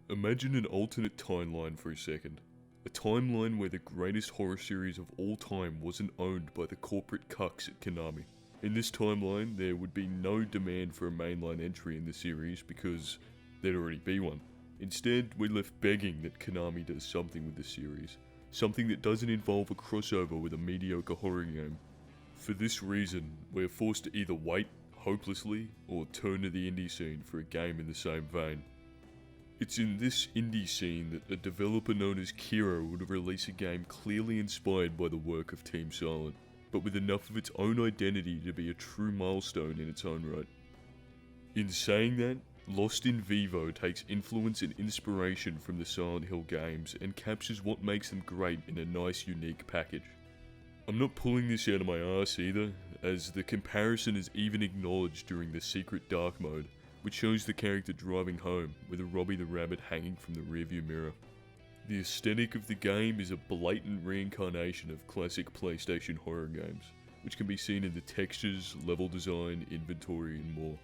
Imagine an alternate timeline for a second. A timeline where the greatest horror series of all time wasn't owned by the corporate cucks at Konami. In this timeline, there would be no demand for a mainline entry in the series because there'd already be one. Instead, we're left begging that Konami does something with the series. Something that doesn't involve a crossover with a mediocre horror game. For this reason, we're forced to either wait hopelessly or turn to the indie scene for a game in the same vein. It's in this indie scene that a developer known as Kira would release a game clearly inspired by the work of Team Silent, but with enough of its own identity to be a true milestone in its own right. In saying that, Lost in Vivo takes influence and inspiration from the Silent Hill games and captures what makes them great in a nice, unique package. I'm not pulling this out of my arse either, as the comparison is even acknowledged during the secret dark mode, which shows the character driving home with a Robbie the Rabbit hanging from the rearview mirror. The aesthetic of the game is a blatant reincarnation of classic PlayStation horror games, which can be seen in the textures, level design, inventory and more.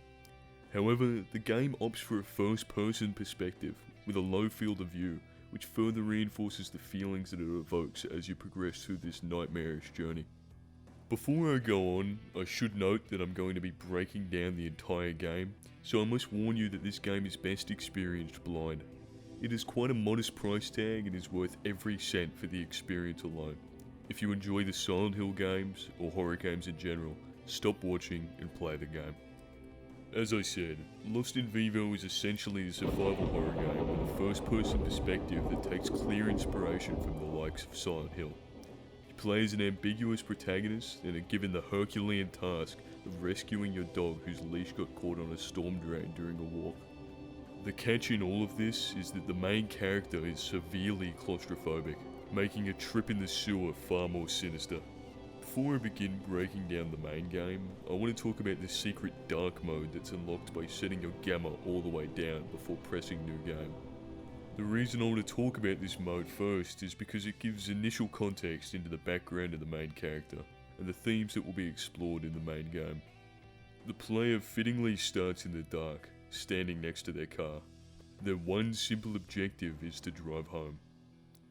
However, the game opts for a first-person perspective with a low field of view, which further reinforces the feelings that it evokes as you progress through this nightmarish journey. Before I go on, I should note that I'm going to be breaking down the entire game, so I must warn you that this game is best experienced blind. It is quite a modest price tag and is worth every cent for the experience alone. If you enjoy the Silent Hill games, or horror games in general, stop watching and play the game. As I said, Lost in Vivo is essentially a survival horror game with a first-person perspective that takes clear inspiration from the likes of Silent Hill. You play as an ambiguous protagonist and are given the Herculean task of rescuing your dog whose leash got caught on a storm drain during a walk. The catch in all of this is that the main character is severely claustrophobic, making a trip in the sewer far more sinister. Before I begin breaking down the main game, I want to talk about the secret dark mode that's unlocked by setting your gamma all the way down before pressing new game. The reason I want to talk about this mode first is because it gives initial context into the background of the main character, and the themes that will be explored in the main game. The player fittingly starts in the dark, standing next to their car. Their one simple objective is to drive home.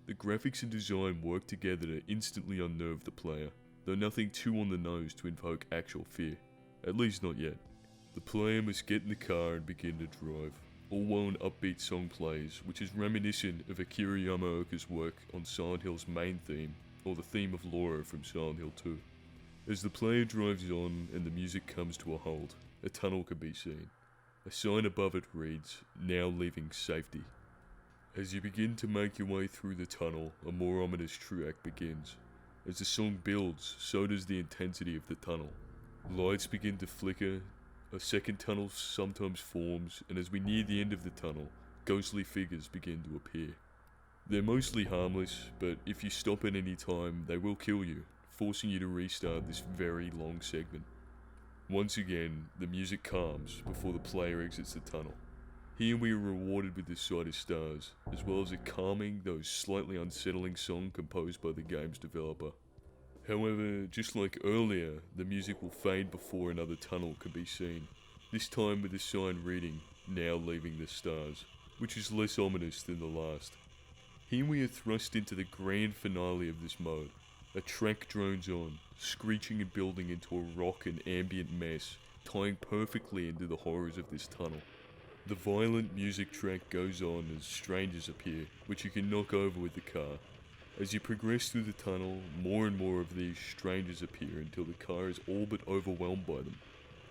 The graphics and design work together to instantly unnerve the player, though nothing too on the nose to invoke actual fear, at least not yet. The player must get in the car and begin to drive, all while an upbeat song plays, which is reminiscent of Akira Yamaoka's work on Silent Hill's main theme, or the theme of Lair from Silent Hill 2. As the player drives on and the music comes to a halt, a tunnel can be seen. A sign above it reads, "Now leaving safety." As you begin to make your way through the tunnel, a more ominous track begins. As the song builds, so does the intensity of the tunnel. Lights begin to flicker, a second tunnel sometimes forms, and as we near the end of the tunnel, ghostly figures begin to appear. They're mostly harmless, but if you stop at any time, they will kill you, forcing you to restart this very long segment. Once again, the music calms before the player exits the tunnel. Here we are rewarded with the sight of stars, as well as a calming, though slightly unsettling song composed by the game's developer. However, just like earlier, the music will fade before another tunnel can be seen, this time with a sign reading, "Now leaving the stars," which is less ominous than the last. Here we are thrust into the grand finale of this mode. A track drones on, screeching and building into a rock and ambient mess, tying perfectly into the horrors of this tunnel. The violent music track goes on as strangers appear, which you can knock over with the car. As you progress through the tunnel, more and more of these strangers appear until the car is all but overwhelmed by them,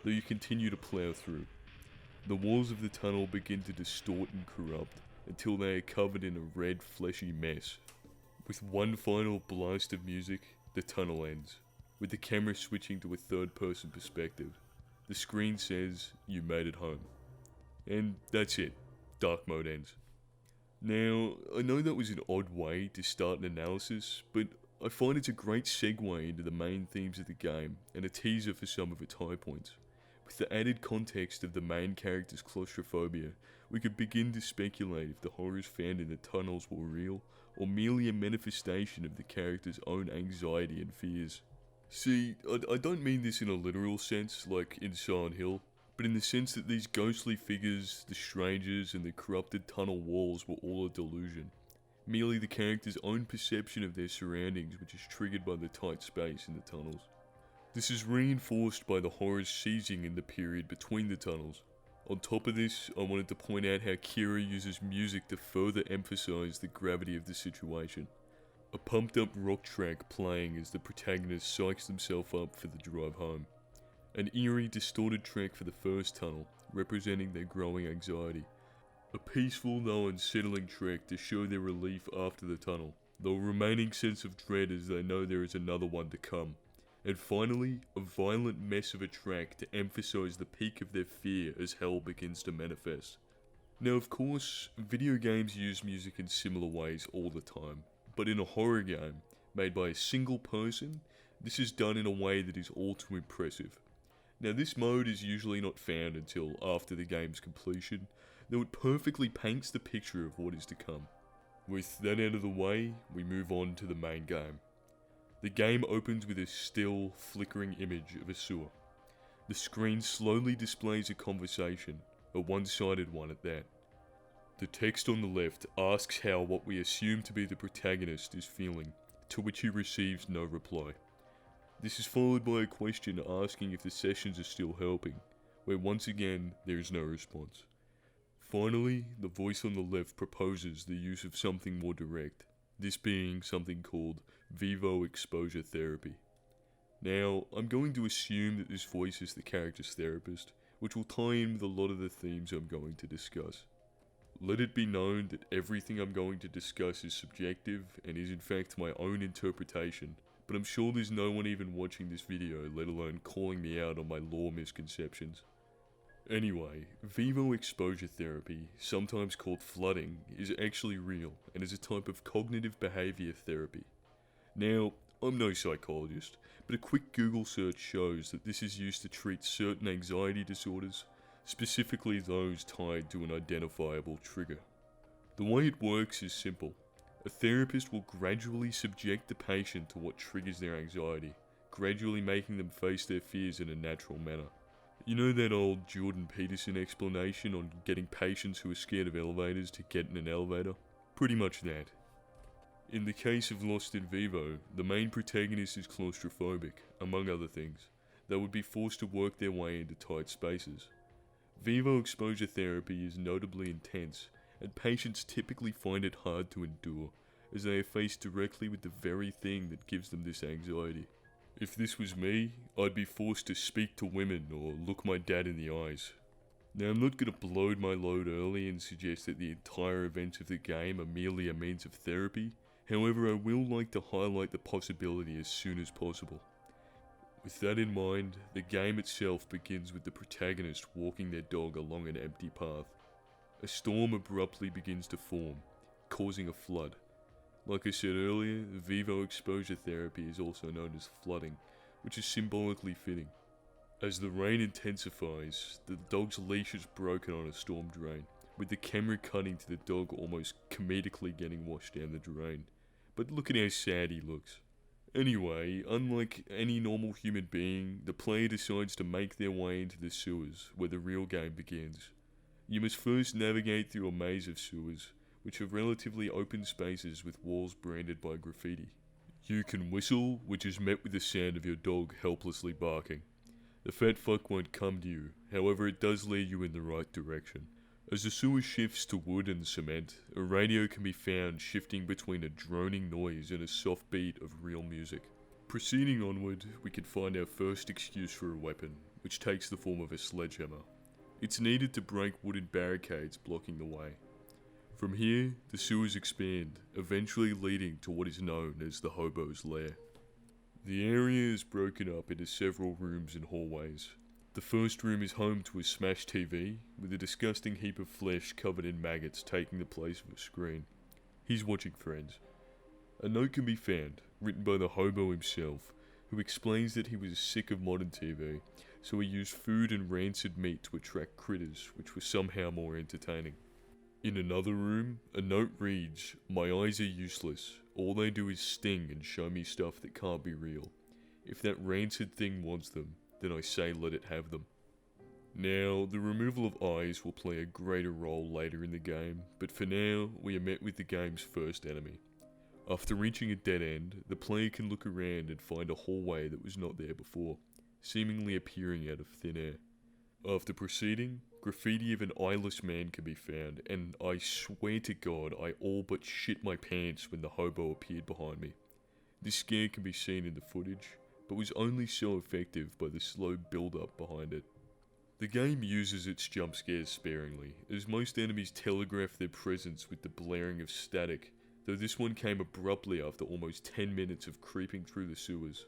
though you continue to plow through. The walls of the tunnel begin to distort and corrupt, until they are covered in a red fleshy mess. With one final blast of music, the tunnel ends, with the camera switching to a third-person perspective. The screen says, "You made it home." And that's it. Dark mode ends. Now, I know that was an odd way to start an analysis, but I find it's a great segue into the main themes of the game and a teaser for some of its high points. With the added context of the main character's claustrophobia, we could begin to speculate if the horrors found in the tunnels were real, or merely a manifestation of the character's own anxiety and fears. See, I don't mean this in a literal sense, like in Silent Hill, but in the sense that these ghostly figures, the strangers, and the corrupted tunnel walls were all a delusion. Merely the character's own perception of their surroundings, which is triggered by the tight space in the tunnels. This is reinforced by the horrors seizing in the period between the tunnels. On top of this, I wanted to point out how Kira uses music to further emphasize the gravity of the situation. A pumped up rock track playing as the protagonist psychs himself up for the drive home. An eerie, distorted track for the first tunnel, representing their growing anxiety. A peaceful though unsettling track to show their relief after the tunnel, though a remaining sense of dread as they know there is another one to come. And finally, a violent mess of a track to emphasize the peak of their fear as hell begins to manifest. Now of course, video games use music in similar ways all the time, but in a horror game, made by a single person, this is done in a way that is all too impressive. Now this mode is usually not found until after the game's completion, though it perfectly paints the picture of what is to come. With that out of the way, we move on to the main game. The game opens with a still, flickering image of a sewer. The screen slowly displays a conversation, a one-sided one at that. The text on the left asks how what we assume to be the protagonist is feeling, to which he receives no reply. This is followed by a question asking if the sessions are still helping, where once again there is no response. Finally, the voice on the left proposes the use of something more direct, this being something called Vivo exposure therapy. Now, I'm going to assume that this voice is the character's therapist, which will tie in with a lot of the themes I'm going to discuss. Let it be known that everything I'm going to discuss is subjective and is in fact my own interpretation, but I'm sure there's no one even watching this video, let alone calling me out on my lore misconceptions. Anyway, Vivo exposure therapy, sometimes called flooding, is actually real and is a type of cognitive behavior therapy. Now, I'm no psychologist, but a quick Google search shows that this is used to treat certain anxiety disorders, specifically those tied to an identifiable trigger. The way it works is simple. A therapist will gradually subject the patient to what triggers their anxiety, gradually making them face their fears in a natural manner. You know that old Jordan Peterson explanation on getting patients who are scared of elevators to get in an elevator? Pretty much that. In the case of Lost in Vivo, the main protagonist is claustrophobic, among other things. They would be forced to work their way into tight spaces. Vivo exposure therapy is notably intense, and patients typically find it hard to endure, as they are faced directly with the very thing that gives them this anxiety. If this was me, I'd be forced to speak to women or look my dad in the eyes. Now I'm not going to blow my load early and suggest that the entire events of the game are merely a means of therapy, however I will like to highlight the possibility as soon as possible. With that in mind, the game itself begins with the protagonist walking their dog along an empty path. A storm abruptly begins to form, causing a flood. Like I said earlier, Vivo exposure therapy is also known as flooding, which is symbolically fitting. As the rain intensifies, the dog's leash is broken on a storm drain, with the camera cutting to the dog almost comedically getting washed down the drain. But look at how sad he looks. Anyway, unlike any normal human being, the player decides to make their way into the sewers, where the real game begins. You must first navigate through a maze of sewers, which are relatively open spaces with walls branded by graffiti. You can whistle, which is met with the sound of your dog helplessly barking. The fat fuck won't come to you, however it does lead you in the right direction. As the sewer shifts to wood and cement, a radio can be found shifting between a droning noise and a soft beat of real music. Proceeding onward, we can find our first excuse for a weapon, which takes the form of a sledgehammer. It's needed to break wooden barricades blocking the way. From here, the sewers expand, eventually leading to what is known as the Hobo's Lair. The area is broken up into several rooms and hallways. The first room is home to a smashed TV, with a disgusting heap of flesh covered in maggots taking the place of a screen. He's watching Friends. A note can be found, written by the hobo himself, who explains that he was sick of modern TV, so he used food and rancid meat to attract critters, which were somehow more entertaining. In another room, a note reads, "My eyes are useless. All they do is sting and show me stuff that can't be real. If that rancid thing wants them, then I say let it have them." Now, the removal of eyes will play a greater role later in the game, but for now, we are met with the game's first enemy. After reaching a dead end, the player can look around and find a hallway that was not there before, seemingly appearing out of thin air. After proceeding, graffiti of an eyeless man can be found, and I swear to God I all but shit my pants when the hobo appeared behind me. This scare can be seen in the footage, but was only so effective by the slow build-up behind it. The game uses its jump scares sparingly, as most enemies telegraph their presence with the blaring of static, though this one came abruptly after almost 10 minutes of creeping through the sewers.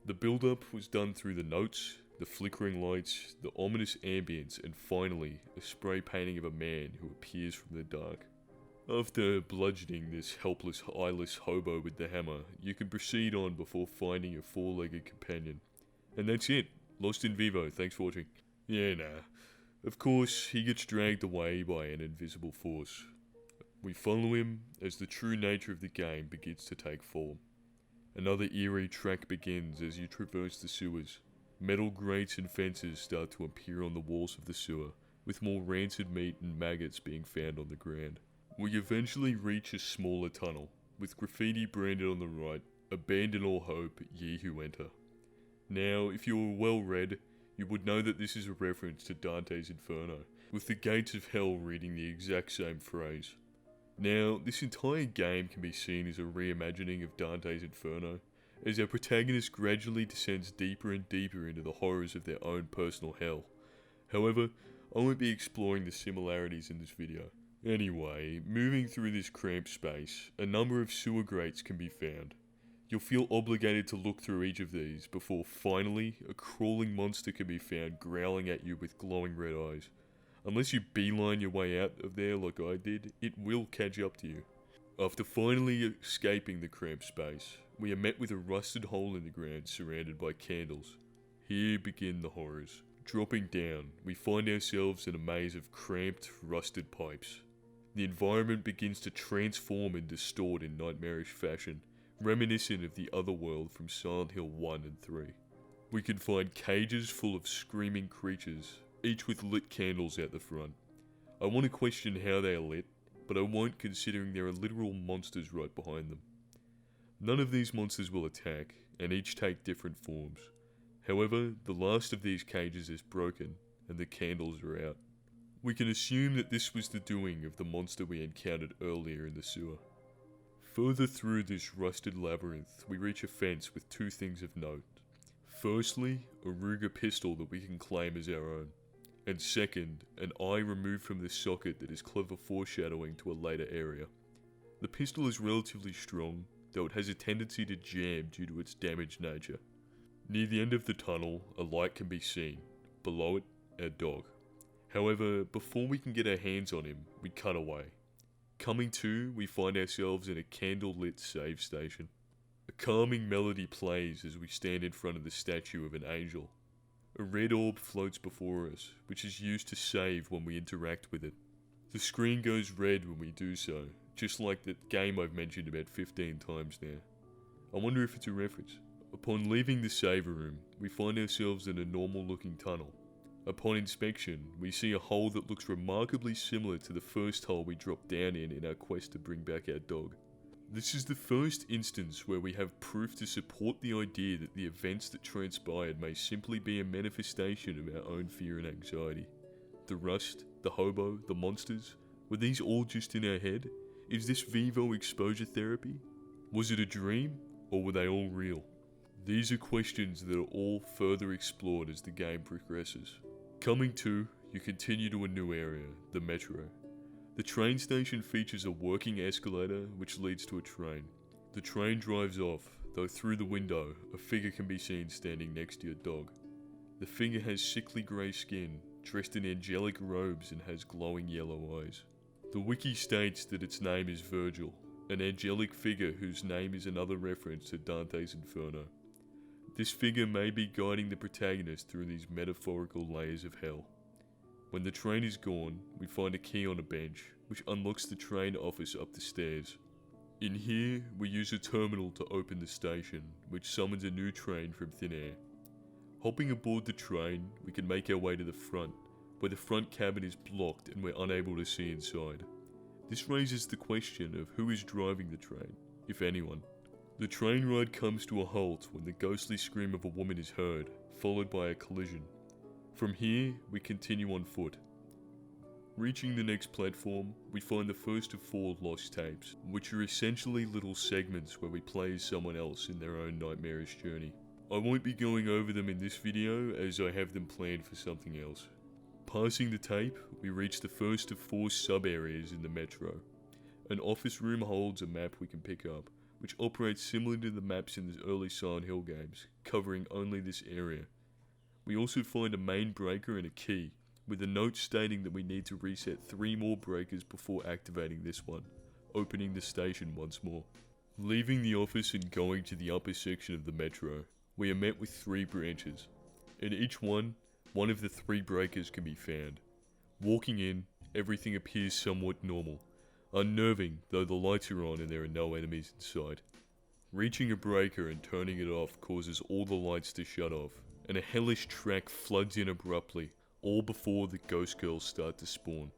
The build-up was done through the notes, the flickering lights, the ominous ambience, and finally, a spray painting of a man who appears from the dark. After bludgeoning this helpless, eyeless hobo with the hammer, you can proceed on before finding a four-legged companion. And that's it. Lost in Vivo, thanks for watching. Yeah, nah. Of course, he gets dragged away by an invisible force. We follow him as the true nature of the game begins to take form. Another eerie track begins as you traverse the sewers. Metal grates and fences start to appear on the walls of the sewer, with more rancid meat and maggots being found on the ground. We eventually reach a smaller tunnel, with graffiti branded on the right, "Abandon all hope, ye who enter." Now, if you were well read, you would know that this is a reference to Dante's Inferno, with the gates of hell reading the exact same phrase. Now, this entire game can be seen as a reimagining of Dante's Inferno, as our protagonist gradually descends deeper and deeper into the horrors of their own personal hell. However, I won't be exploring the similarities in this video. Anyway, moving through this cramped space, a number of sewer grates can be found. You'll feel obligated to look through each of these before finally a crawling monster can be found growling at you with glowing red eyes. Unless you beeline your way out of there like I did, it will catch up to you. After finally escaping the cramped space, we are met with a rusted hole in the ground surrounded by candles. Here begin the horrors. Dropping down, we find ourselves in a maze of cramped, rusted pipes. The environment begins to transform and distort in nightmarish fashion, reminiscent of the other world from Silent Hill 1 and 3. We can find cages full of screaming creatures, each with lit candles out the front. I want to question how they are lit, but I won't, considering there are literal monsters right behind them. None of these monsters will attack, and each take different forms. However, the last of these cages is broken, and the candles are out. We can assume that this was the doing of the monster we encountered earlier in the sewer. Further through this rusted labyrinth, we reach a fence with two things of note. Firstly, a Ruger pistol that we can claim as our own. And second, an eye removed from the socket that is clever foreshadowing to a later area. The pistol is relatively strong, though it has a tendency to jam due to its damaged nature. Near the end of the tunnel, a light can be seen. Below it, our dog. However, before we can get our hands on him, we cut away. Coming to, we find ourselves in a candle-lit save station. A calming melody plays as we stand in front of the statue of an angel. A red orb floats before us, which is used to save when we interact with it. The screen goes red when we do so, just like that game I've mentioned about 15 times now. I wonder if it's a reference. Upon leaving the saver room, we find ourselves in a normal looking tunnel. Upon inspection, we see a hole that looks remarkably similar to the first hole we dropped down in our quest to bring back our dog. This is the first instance where we have proof to support the idea that the events that transpired may simply be a manifestation of our own fear and anxiety. The rust, the hobo, the monsters, were these all just in our head? Is this Vivo exposure therapy? Was it a dream, or were they all real? These are questions that are all further explored as the game progresses. Coming to, you continue to a new area, the metro. The train station features a working escalator which leads to a train. The train drives off, though through the window, a figure can be seen standing next to your dog. The figure has sickly grey skin, dressed in angelic robes and has glowing yellow eyes. The wiki states that its name is Virgil, an angelic figure whose name is another reference to Dante's Inferno. This figure may be guiding the protagonist through these metaphorical layers of hell. When the train is gone, we find a key on a bench, which unlocks the train office up the stairs. In here, we use a terminal to open the station, which summons a new train from thin air. Hopping aboard the train, we can make our way to the front, where the front cabin is blocked and we're unable to see inside. This raises the question of who is driving the train, if anyone. The train ride comes to a halt when the ghostly scream of a woman is heard, followed by a collision. From here, we continue on foot. Reaching the next platform, we find the first of 4 lost tapes, which are essentially little segments where we play as someone else in their own nightmarish journey. I won't be going over them in this video as I have them planned for something else. Passing the tape, we reach the first of 4 sub-areas in the metro. An office room holds a map we can pick up, which operates similar to the maps in the early Silent Hill games, covering only this area. We also find a main breaker and a key, with a note stating that we need to reset 3 more breakers before activating this one, opening the station once more. Leaving the office and going to the upper section of the metro, we are met with 3 branches. In each one of the 3 breakers can be found. Walking in, everything appears somewhat normal, unnerving though the lights are on and there are no enemies in sight. Reaching a breaker and turning it off causes all the lights to shut off, and a hellish track floods in abruptly, all before the ghost girls start to spawn.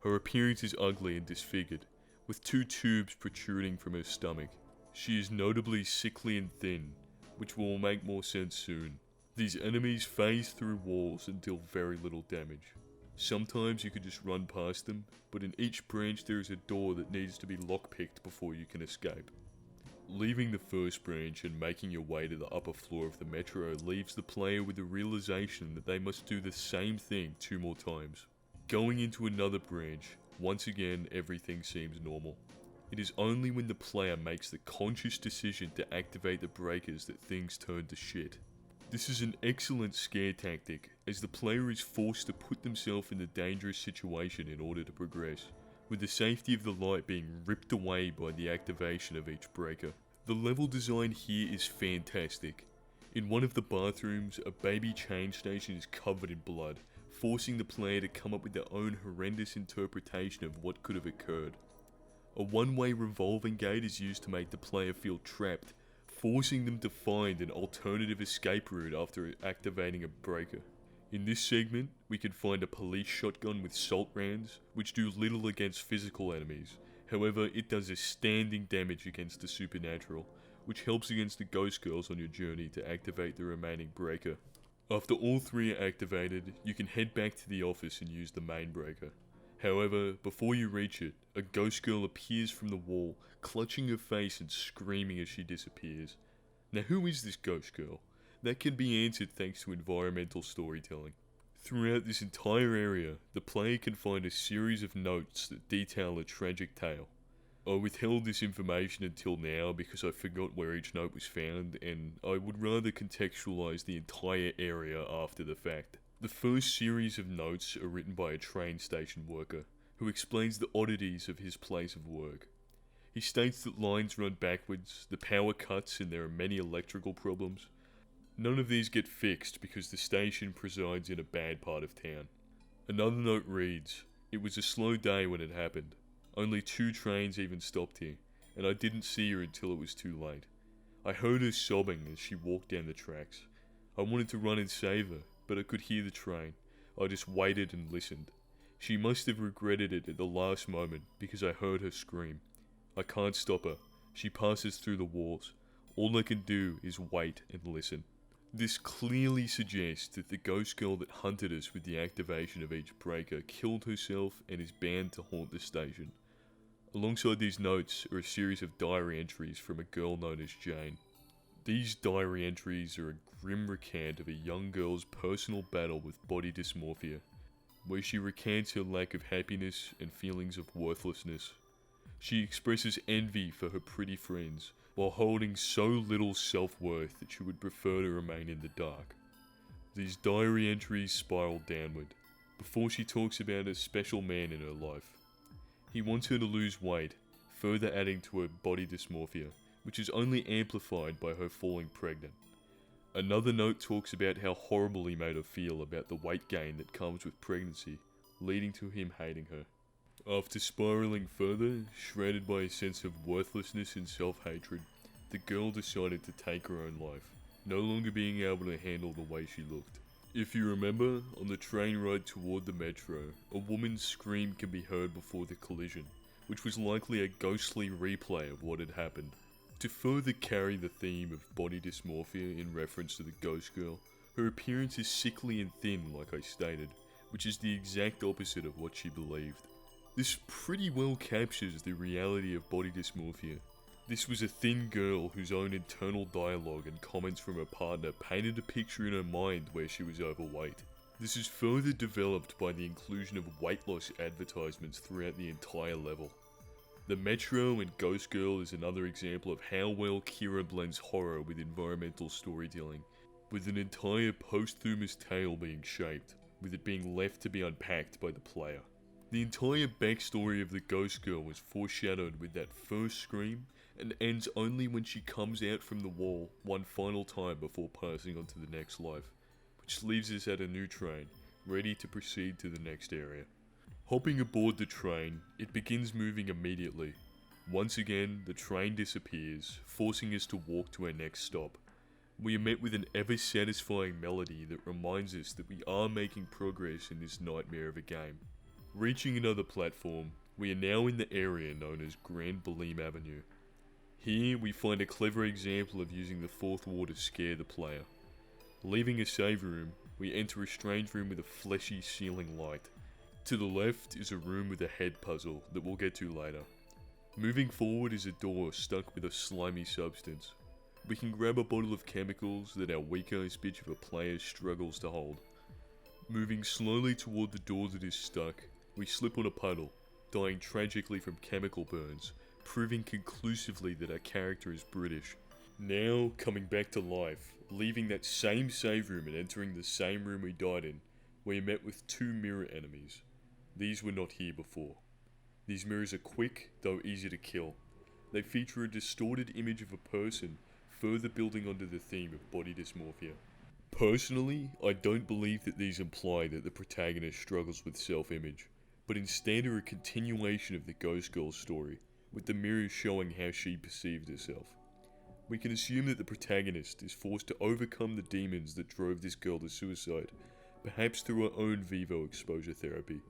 Her appearance is ugly and disfigured, with 2 tubes protruding from her stomach. She is notably sickly and thin, which will make more sense soon. These enemies phase through walls and deal very little damage. Sometimes you could just run past them, but in each branch there is a door that needs to be lockpicked before you can escape. Leaving the first branch and making your way to the upper floor of the metro leaves the player with the realization that they must do the same thing 2 more times. Going into another branch, once again everything seems normal. It is only when the player makes the conscious decision to activate the breakers that things turn to shit. This is an excellent scare tactic, as the player is forced to put themselves in a dangerous situation in order to progress, with the safety of the light being ripped away by the activation of each breaker. The level design here is fantastic. In one of the bathrooms, a baby change station is covered in blood, forcing the player to come up with their own horrendous interpretation of what could have occurred. A one-way revolving gate is used to make the player feel trapped, forcing them to find an alternative escape route after activating a breaker. In this segment, we can find a police shotgun with salt rounds, which do little against physical enemies. However, it does astounding damage against the supernatural, which helps against the ghost girls on your journey to activate the remaining breaker. After all 3 are activated, you can head back to the office and use the main breaker. However, before you reach it, a ghost girl appears from the wall, clutching her face and screaming as she disappears. Now, who is this ghost girl? That can be answered thanks to environmental storytelling. Throughout this entire area, the player can find a series of notes that detail a tragic tale. I withheld this information until now because I forgot where each note was found, and I would rather contextualize the entire area after the fact. The first series of notes are written by a train station worker, who explains the oddities of his place of work. He states that lines run backwards, the power cuts, and there are many electrical problems. None of these get fixed because the station presides in a bad part of town. Another note reads, "It was a slow day when it happened. Only 2 trains even stopped here, and I didn't see her until it was too late. I heard her sobbing as she walked down the tracks. I wanted to run and save her, but I could hear the train. I just waited and listened. She must have regretted it at the last moment because I heard her scream. I can't stop her. She passes through the walls. All I can do is wait and listen." This clearly suggests that the ghost girl that hunted us with the activation of each breaker killed herself and is bound to haunt the station. Alongside these notes are a series of diary entries from a girl known as Jane. These diary entries are a grim recount of a young girl's personal battle with body dysmorphia, where she recants her lack of happiness and feelings of worthlessness. She expresses envy for her pretty friends, while holding so little self-worth that she would prefer to remain in the dark. These diary entries spiral downward, before she talks about a special man in her life. He wants her to lose weight, further adding to her body dysmorphia, which is only amplified by her falling pregnant. Another note talks about how horrible he made her feel about the weight gain that comes with pregnancy, leading to him hating her. After spiraling further, shrouded by a sense of worthlessness and self-hatred, the girl decided to take her own life. no longer being able to handle the way she looked. If you remember, on the train ride toward the metro, a woman's scream can be heard before the collision, which was likely a ghostly replay of what had happened. To further carry the theme of body dysmorphia in reference to the ghost girl, her appearance is sickly and thin like I stated, which is the exact opposite of what she believed. This pretty well captures the reality of body dysmorphia. This was a thin girl whose own internal dialogue and comments from her partner painted a picture in her mind where she was overweight. This is further developed by the inclusion of weight loss advertisements throughout the entire level. The Metro and Ghost Girl is another example of how well Kira blends horror with environmental storytelling, with an entire posthumous tale being shaped, with it being left to be unpacked by the player. The entire backstory of the Ghost Girl was foreshadowed with that first scream, and ends only when she comes out from the wall one final time before passing on to the next life, which leaves us at a new train, ready to proceed to the next area. Hopping aboard the train, it begins moving immediately. Once again, the train disappears, forcing us to walk to our next stop. We are met with an ever-satisfying melody that reminds us that we are making progress in this nightmare of a game. Reaching another platform, we are now in the area known as Grand Bulim Avenue. Here, we find a clever example of using the fourth wall to scare the player. Leaving a save room, we enter a strange room with a fleshy ceiling light. To the left is a room with a head puzzle that we'll get to later. Moving forward is a door stuck with a slimy substance. We can grab a bottle of chemicals that our weak-eyed bitch of a player struggles to hold. Moving slowly toward the door that is stuck, we slip on a puddle, dying tragically from chemical burns, proving conclusively that our character is British. Now, coming back to life, leaving that same save room and entering the same room we died in, we are met with two mirror enemies. These were not here before. These mirrors are quick, though easy to kill. They feature a distorted image of a person, further building onto the theme of body dysmorphia. Personally, I don't believe that these imply that the protagonist struggles with self-image, but instead are a continuation of the Ghost Girl's story, with the mirrors showing how she perceived herself. We can assume that the protagonist is forced to overcome the demons that drove this girl to suicide, perhaps through her own Vivo exposure therapy.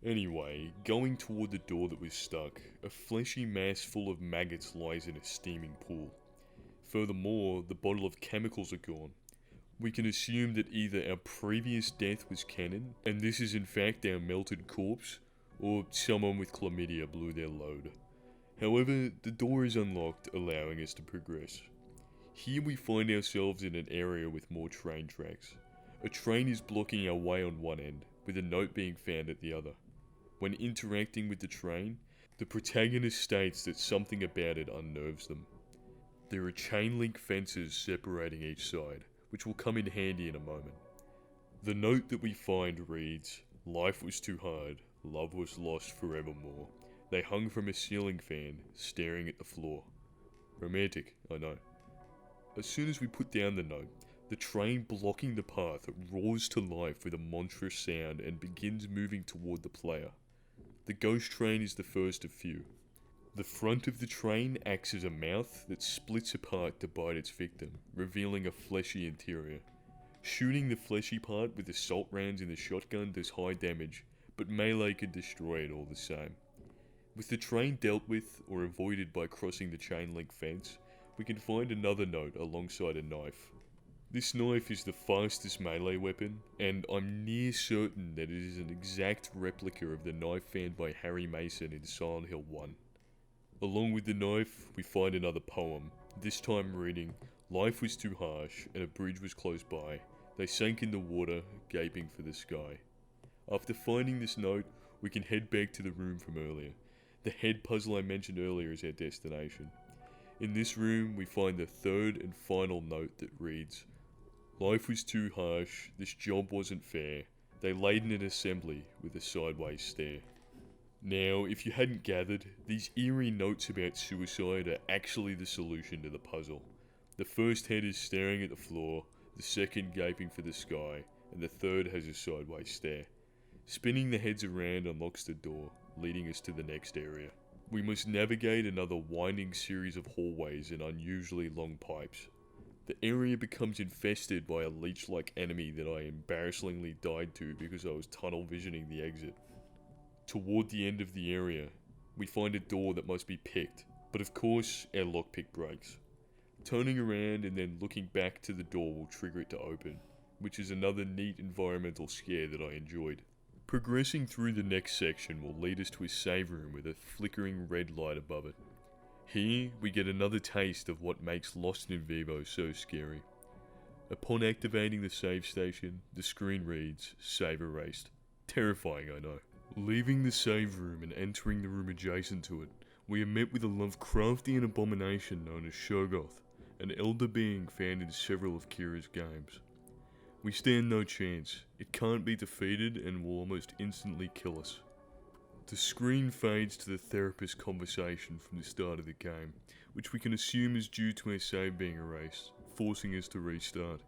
Anyway, going toward the door that was stuck, a fleshy mass full of maggots lies in a steaming pool. Furthermore, the bottle of chemicals are gone. We can assume that either our previous death was canon, and this is in fact our melted corpse, or someone with chlamydia blew their load. However, the door is unlocked, allowing us to progress. Here we find ourselves in an area with more train tracks. A train is blocking our way on one end, with a note being found at the other. When interacting with the train, the protagonist states that something about it unnerves them. There are chain link fences separating each side, which will come in handy in a moment. The note that we find reads, "Life was too hard, love was lost forevermore. They hung from a ceiling fan, staring at the floor." Romantic, I know. As soon as we put down the note, the train blocking the path roars to life with a monstrous sound and begins moving toward the player. The ghost train is the first of few. The front of the train acts as a mouth that splits apart to bite its victim, revealing a fleshy interior. Shooting the fleshy part with assault rounds in the shotgun does high damage, but melee could destroy it all the same. With the train dealt with or avoided by crossing the chain link fence, we can find another note alongside a knife. This knife is the fastest melee weapon, and I'm near certain that it is an exact replica of the knife found by Harry Mason in Silent Hill 1. Along with the knife, we find another poem, this time reading, "Life was too harsh, and a bridge was close by. They sank in the water, gaping for the sky." After finding this note, we can head back to the room from earlier. The head puzzle I mentioned earlier is our destination. In this room, we find the third and final note that reads, "Life was too harsh, this job wasn't fair. They laid in an assembly with a sideways stare." Now, if you hadn't gathered, these eerie notes about suicide are actually the solution to the puzzle. The first head is staring at the floor, the second gaping for the sky, and the third has a sideways stare. Spinning the heads around unlocks the door, leading us to the next area. We must navigate another winding series of hallways and unusually long pipes. The area becomes infested by a leech-like enemy that I embarrassingly died to because I was tunnel visioning the exit. Toward the end of the area, we find a door that must be picked, but of course our lockpick breaks. Turning around and then looking back to the door will trigger it to open, which is another neat environmental scare that I enjoyed. Progressing through the next section will lead us to a save room with a flickering red light above it. Here, we get another taste of what makes Lost in Vivo so scary. Upon activating the save station, the screen reads, "Save erased." Terrifying, I know. Leaving the save room and entering the room adjacent to it, we are met with a Lovecraftian abomination known as Shogoth, an elder being found in several of Kira's games. We stand no chance, it can't be defeated and will almost instantly kill us. The screen fades to the therapist's conversation from the start of the game, which we can assume is due to our save being erased, forcing us to restart.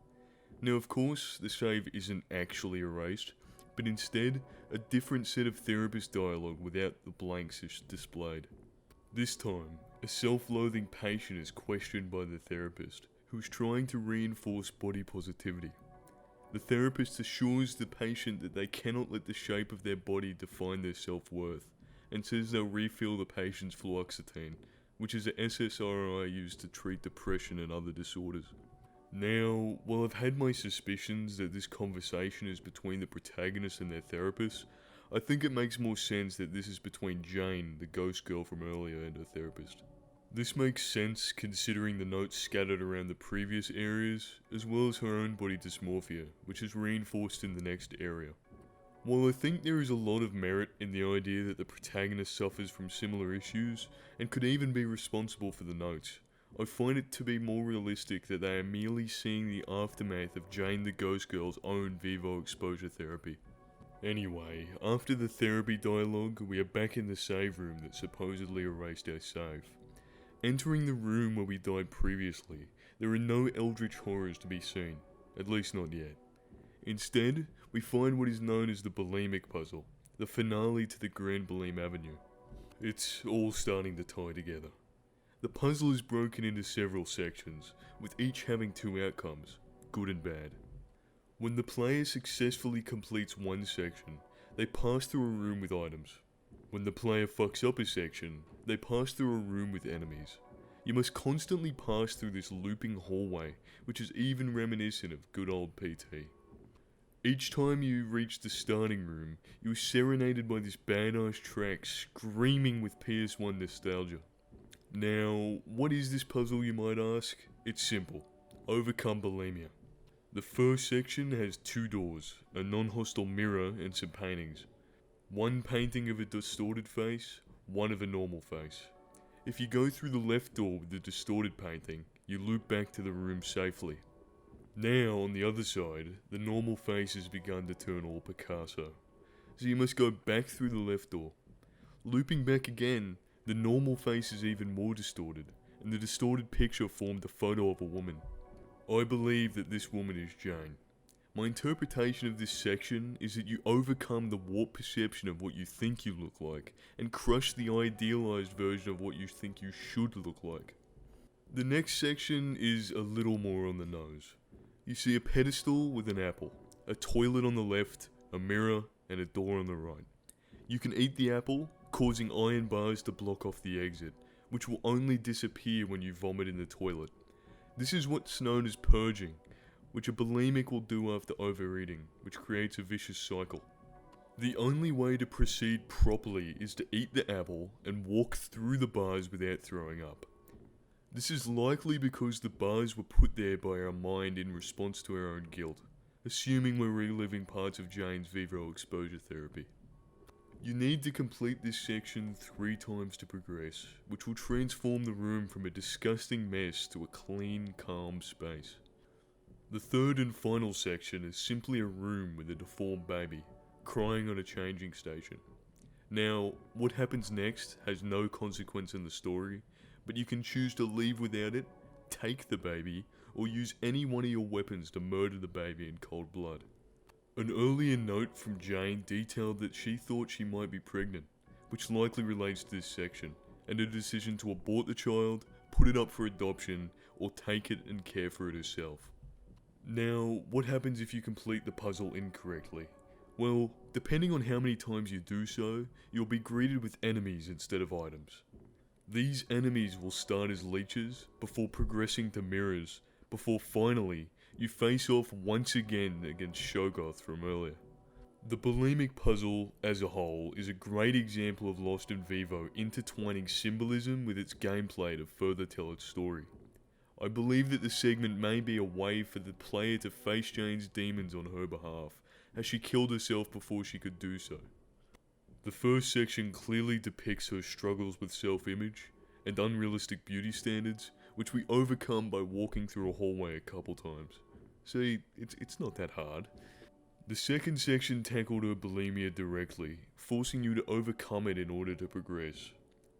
Now of course, the save isn't actually erased, but instead, a different set of therapist dialogue without the blanks is displayed. This time, a self-loathing patient is questioned by the therapist, who is trying to reinforce body positivity. The therapist assures the patient that they cannot let the shape of their body define their self-worth, and says they'll refill the patient's fluoxetine, which is an SSRI used to treat depression and other disorders. Now, while I've had my suspicions that this conversation is between the protagonist and their therapist, I think it makes more sense that this is between Jane, the ghost girl from earlier, and her therapist. This makes sense considering the notes scattered around the previous areas, as well as her own body dysmorphia, which is reinforced in the next area. While I think there is a lot of merit in the idea that the protagonist suffers from similar issues, and could even be responsible for the notes, I find it to be more realistic that they are merely seeing the aftermath of Jane the Ghost Girl's own Vivo exposure therapy. Anyway, after the therapy dialogue, we are back in the save room that supposedly erased our save. Entering the room where we died previously, there are no eldritch horrors to be seen, at least not yet. Instead, we find what is known as the bulimic puzzle, the finale to the Grand Bulim Avenue. It's all starting to tie together. The puzzle is broken into several sections, with each having two outcomes, good and bad. When the player successfully completes one section, they pass through a room with items. When the player fucks up a section, they pass through a room with enemies. You must constantly pass through this looping hallway, which is even reminiscent of good old PT. Each time you reach the starting room, you are serenaded by this badass track screaming with PS1 nostalgia. Now, what is this puzzle, you might ask? It's simple. Overcome bulimia. The first section has two doors, a non-hostile mirror and some paintings. One painting of a distorted face, one of a normal face. If you go through the left door with the distorted painting, you loop back to the room safely. Now, on the other side, the normal face has begun to turn all Picasso. So you must go back through the left door. Looping back again, the normal face is even more distorted, and the distorted picture formed a photo of a woman. I believe that this woman is Jane. My interpretation of this section is that you overcome the warped perception of what you think you look like, and crush the idealized version of what you think you should look like. The next section is a little more on the nose. You see a pedestal with an apple, a toilet on the left, a mirror, and a door on the right. You can eat the apple, causing iron bars to block off the exit, which will only disappear when you vomit in the toilet. This is what's known as purging, which a bulimic will do after overeating, which creates a vicious cycle. The only way to proceed properly is to eat the apple and walk through the bars without throwing up. This is likely because the bars were put there by our mind in response to our own guilt, assuming we're reliving parts of Jane's Vivo exposure therapy. You need to complete this section 3 times to progress, which will transform the room from a disgusting mess to a clean, calm space. The third and final section is simply a room with a deformed baby, crying on a changing station. Now, what happens next has no consequence in the story, but you can choose to leave without it, take the baby, or use any one of your weapons to murder the baby in cold blood. An earlier note from Jane detailed that she thought she might be pregnant, which likely relates to this section, and a decision to abort the child, put it up for adoption, or take it and care for it herself. Now, what happens if you complete the puzzle incorrectly? Well, depending on how many times you do so, you'll be greeted with enemies instead of items. These enemies will start as leeches, before progressing to mirrors, before finally, you face off once again against Shogoth from earlier. The bulimic puzzle, as a whole, is a great example of Lost in Vivo intertwining symbolism with its gameplay to further tell its story. I believe that the segment may be a way for the player to face Jane's demons on her behalf, as she killed herself before she could do so. The first section clearly depicts her struggles with self-image and unrealistic beauty standards, which we overcome by walking through a hallway a couple times. See, it's not that hard. The second section tackled her bulimia directly, forcing you to overcome it in order to progress.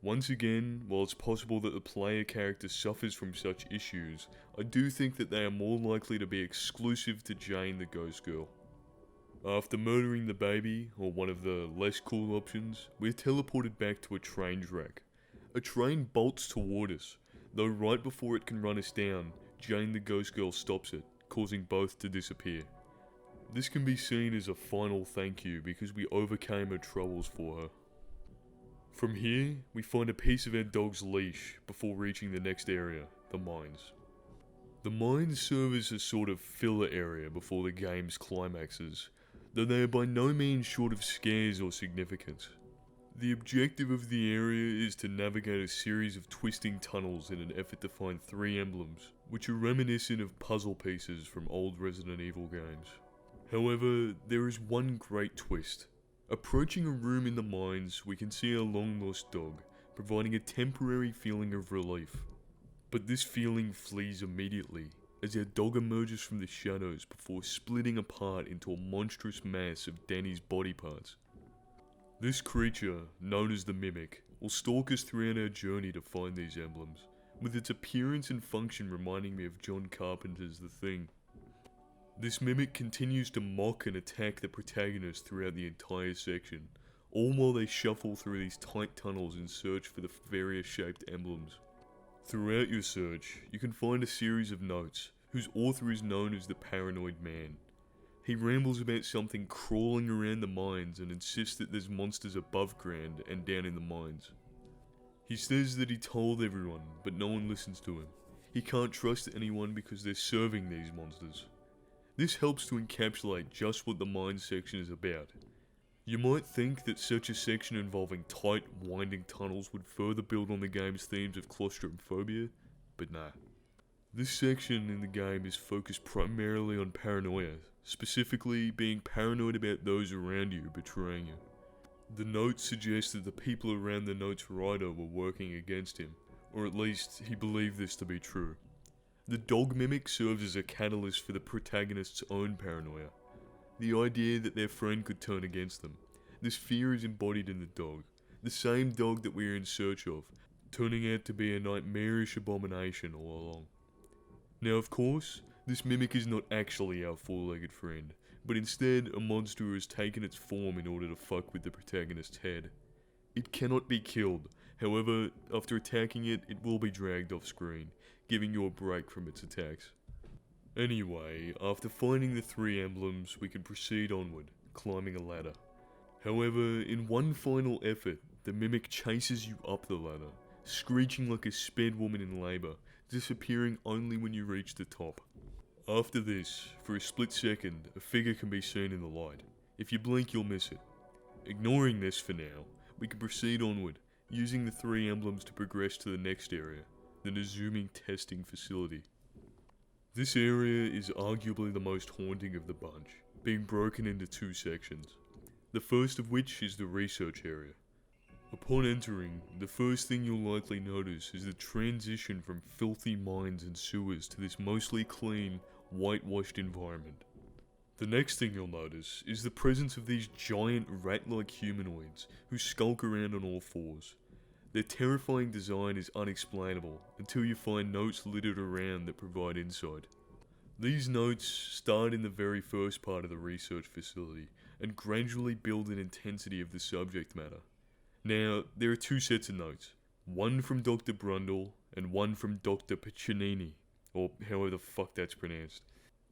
Once again, while it's possible that the player character suffers from such issues, I do think that they are more likely to be exclusive to Jane the Ghost Girl. After murdering the baby, or one of the less cool options, we're teleported back to a train track. A train bolts toward us, though right before it can run us down, Jane the Ghost Girl stops it, causing both to disappear. This can be seen as a final thank you because we overcame her troubles for her. From here, we find a piece of our dog's leash before reaching the next area, the mines. The mines serve as a sort of filler area before the game's climaxes, though they are by no means short of scares or significance. The objective of the area is to navigate a series of twisting tunnels in an effort to find 3 emblems, which are reminiscent of puzzle pieces from old Resident Evil games. However, there is one great twist. Approaching a room in the mines, we can see a long-lost dog, providing a temporary feeling of relief. But this feeling flees immediately, as our dog emerges from the shadows before splitting apart into a monstrous mass of Danny's body parts. This creature, known as the Mimic, will stalk us throughout our journey to find these emblems, with its appearance and function reminding me of John Carpenter's The Thing. This Mimic continues to mock and attack the protagonist throughout the entire section, all while they shuffle through these tight tunnels in search for the various shaped emblems. Throughout your search, you can find a series of notes, whose author is known as the Paranoid Man. He rambles about something crawling around the mines and insists that there's monsters above ground and down in the mines. He says that he told everyone, but no one listens to him. He can't trust anyone because they're serving these monsters. This helps to encapsulate just what the mines section is about. You might think that such a section involving tight, winding tunnels would further build on the game's themes of claustrophobia, but nah. This section in the game is focused primarily on paranoia, specifically being paranoid about those around you betraying you. The notes suggest that the people around the note's writer were working against him, or at least he believed this to be true. The dog mimic serves as a catalyst for the protagonist's own paranoia. The idea that their friend could turn against them. This fear is embodied in the dog, the same dog that we are in search of, turning out to be a nightmarish abomination all along. Now of course, this mimic is not actually our four-legged friend, but instead a monster who has taken its form in order to fuck with the protagonist's head. It cannot be killed, however, after attacking it, it will be dragged off screen, giving you a break from its attacks. Anyway, after finding the 3 emblems, we can proceed onward, climbing a ladder. However, in one final effort, the mimic chases you up the ladder, screeching like a sped woman in labour, disappearing only when you reach the top. After this, for a split second, a figure can be seen in the light. If you blink, you'll miss it. Ignoring this for now, we can proceed onward, using the 3 emblems to progress to the next area, the Nezuming testing facility. This area is arguably the most haunting of the bunch, being broken into 2 sections, the first of which is the research area. Upon entering, the first thing you'll likely notice is the transition from filthy mines and sewers to this mostly clean, whitewashed environment. The next thing you'll notice is the presence of these giant rat-like humanoids who skulk around on all fours. Their terrifying design is unexplainable until you find notes littered around that provide insight. These notes start in the very first part of the research facility and gradually build in intensity of the subject matter. Now, there are 2 sets of notes, one from Dr. Brundle and one from Dr. Piccinini, or however the fuck that's pronounced.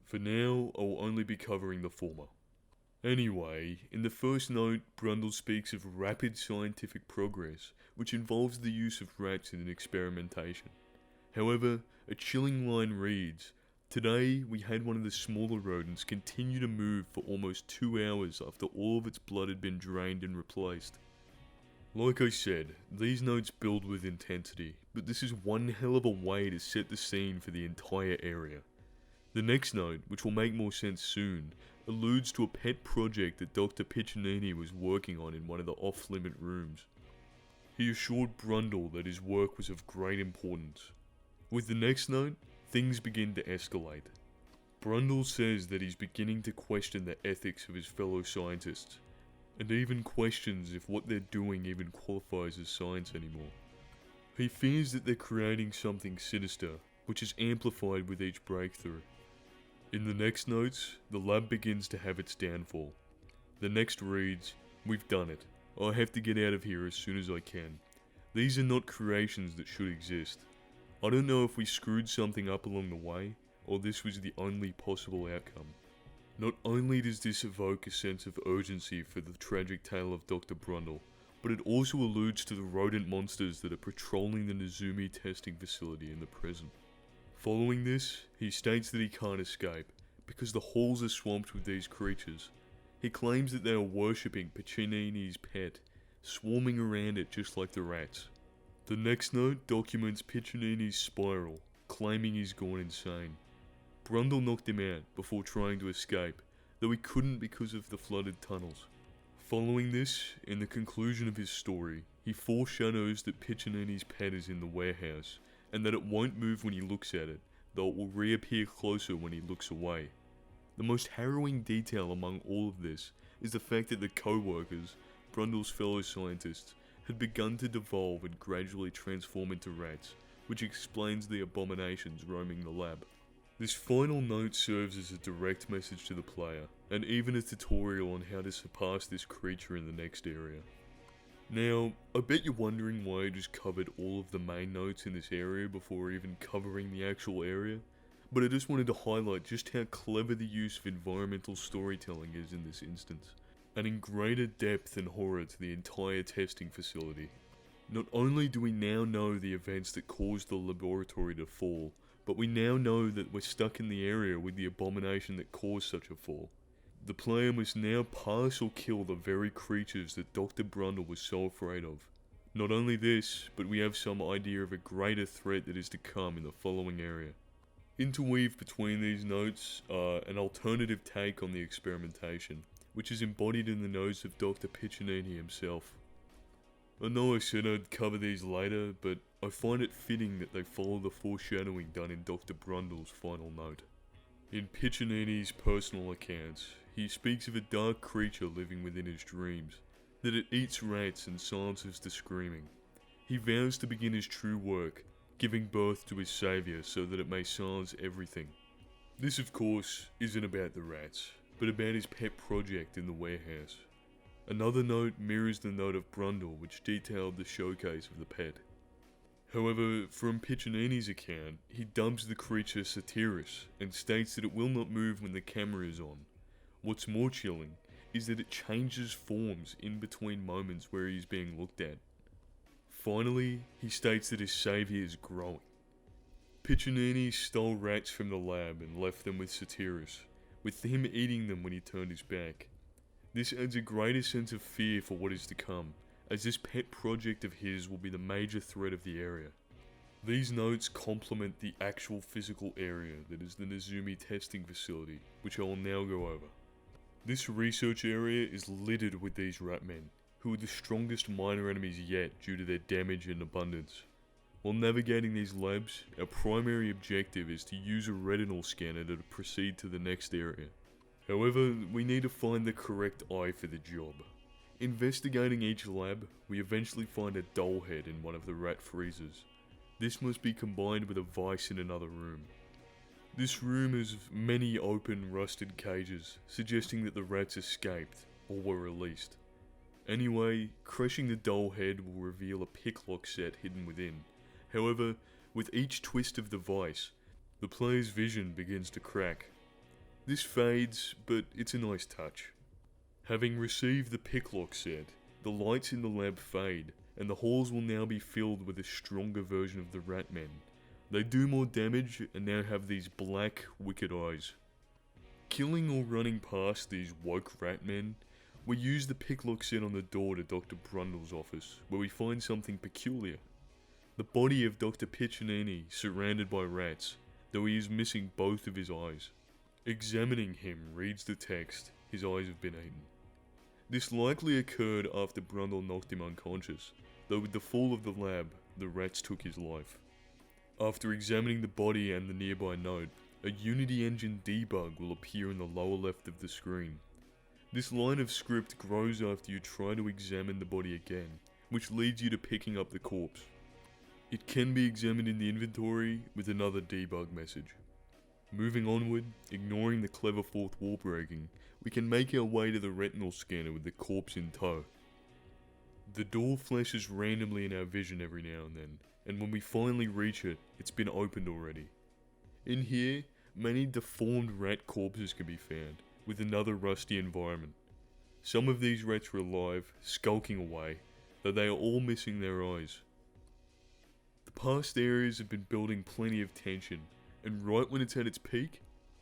For now, I will only be covering the former. Anyway, in the first note, Brundle speaks of rapid scientific progress, which involves the use of rats in an experimentation. However, a chilling line reads, "Today, we had one of the smaller rodents continue to move for almost 2 hours after all of its blood had been drained and replaced." Like I said, these notes build with intensity, but this is one hell of a way to set the scene for the entire area. The next note, which will make more sense soon, alludes to a pet project that Dr. Piccinini was working on in one of the off-limit rooms. He assured Brundle that his work was of great importance. With the next note, things begin to escalate. Brundle says that he's beginning to question the ethics of his fellow scientists, and even questions if what they're doing even qualifies as science anymore. He fears that they're creating something sinister, which is amplified with each breakthrough. In the next notes, the lab begins to have its downfall. The next reads, "We've done it. I have to get out of here as soon as I can. These are not creations that should exist. I don't know if we screwed something up along the way, or this was the only possible outcome." Not only does this evoke a sense of urgency for the tragic tale of Dr. Brundle, but it also alludes to the rodent monsters that are patrolling the Nezumi testing facility in the present. Following this, he states that he can't escape, because the halls are swamped with these creatures. He claims that they are worshipping Piccinini's pet, swarming around it just like the rats. The next note documents Piccinini's spiral, claiming he's gone insane. Brundle knocked him out before trying to escape, though he couldn't because of the flooded tunnels. Following this, in the conclusion of his story, he foreshadows that Piccinini's pet is in the warehouse, and that it won't move when he looks at it, though it will reappear closer when he looks away. The most harrowing detail among all of this is the fact that the co-workers, Brundle's fellow scientists, had begun to devolve and gradually transform into rats, which explains the abominations roaming the lab. This final note serves as a direct message to the player, and even a tutorial on how to surpass this creature in the next area. Now, I bet you're wondering why I just covered all of the main notes in this area before even covering the actual area, but I just wanted to highlight just how clever the use of environmental storytelling is in this instance, adding greater depth and horror to the entire testing facility. Not only do we now know the events that caused the laboratory to fall, but we now know that we're stuck in the area with the abomination that caused such a fall. The player must now pass or kill the very creatures that Dr. Brundle was so afraid of. Not only this, but we have some idea of a greater threat that is to come in the following area. Interweave between these notes are an alternative take on the experimentation, which is embodied in the notes of Dr. Piccinini himself. I know I said I'd cover these later, but I find it fitting that they follow the foreshadowing done in Dr. Brundle's final note. In Piccinini's personal accounts, he speaks of a dark creature living within his dreams, that it eats rats and silences the screaming. He vows to begin his true work, giving birth to his saviour so that it may silence everything. This of course isn't about the rats, but about his pet project in the warehouse. Another note mirrors the note of Brundle, which detailed the showcase of the pet. However, from Piccinini's account, he dubs the creature Satiris and states that it will not move when the camera is on. What's more chilling is that it changes forms in between moments where he is being looked at. Finally, he states that his saviour is growing. Piccinini stole rats from the lab and left them with Satiris, with him eating them when he turned his back. This adds a greater sense of fear for what is to come, as this pet project of his will be the major threat of the area. These notes complement the actual physical area that is the Nezumi testing facility, which I will now go over. This research area is littered with these rat men, who are the strongest minor enemies yet due to their damage and abundance. While navigating these labs, our primary objective is to use a retinal scanner to proceed to the next area. However, we need to find the correct eye for the job. Investigating each lab, we eventually find a doll head in one of the rat freezers. This must be combined with a vice in another room. This room has many open, rusted cages, suggesting that the rats escaped, or were released. Anyway, crushing the doll head will reveal a picklock set hidden within. However, With each twist of the vice, the player's vision begins to crack. This fades, but it's a nice touch. Having received the picklock set, the lights in the lab fade, and the halls will now be filled with a stronger version of the Ratmen. They do more damage and now have these black, wicked eyes. Killing or running past these woke Ratmen, we use the picklock set on the door to Dr. Brundle's office, where we find something peculiar. The body of Dr. Piccinini surrounded by rats, though he is missing both of his eyes. Examining him reads the text, "His eyes have been eaten." This likely occurred after Brundle knocked him unconscious, though with the fall of the lab, the rats took his life. After examining the body and the nearby note, a Unity engine debug will appear in the lower left of the screen. This line of script grows after you try to examine the body again, which leads you to picking up the corpse. It can be examined in the inventory with another debug message. Moving onward, ignoring the clever fourth wall breaking, we can make our way to the retinal scanner with the corpse in tow. The door flashes randomly in our vision every now and then, and when we finally reach it, it's been opened already. In here, many deformed rat corpses can be found, with another rusty environment. Some of these rats were alive, skulking away, though they are all missing their eyes. The past areas have been building plenty of tension, and right when it's at its peak,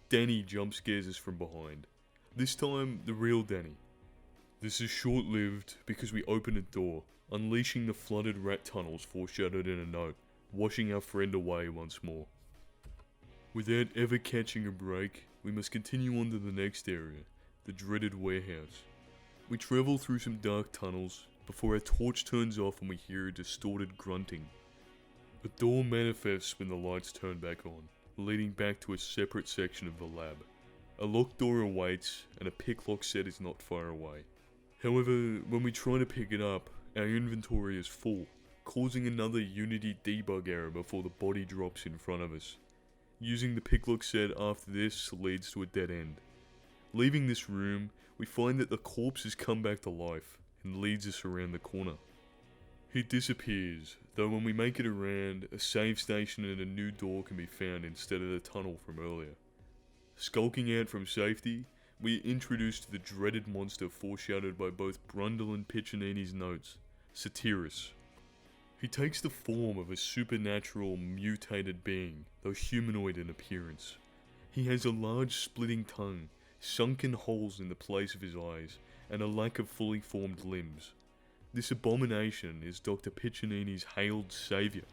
Danny jump scares us from behind. This time, the real Danny. This is short-lived because we open a door, unleashing the flooded rat tunnels foreshadowed in a note, washing our friend away once more. Without ever catching a break, we must continue on to the next area, the dreaded warehouse. We travel through some dark tunnels before our torch turns off and we hear a distorted grunting. The door manifests when the lights turn back on, leading back to a separate section of the lab. A locked door awaits, and a picklock set is not far away. However, when we try to pick it up, our inventory is full, causing another Unity debug error before the body drops in front of us. Using the picklock set after this leads to a dead end. Leaving this room, we find that the corpse has come back to life, and leads us around the corner. He disappears, though when we make it around, a save station and a new door can be found instead of the tunnel from earlier. Skulking out from safety, we are introduced to the dreaded monster foreshadowed by both Brundle and Piccinini's notes, Satiris. He takes the form of a supernatural, mutated being, though humanoid in appearance. He has a large splitting tongue, sunken holes in the place of his eyes, and a lack of fully formed limbs. This abomination is Dr. Piccinini's hailed saviour.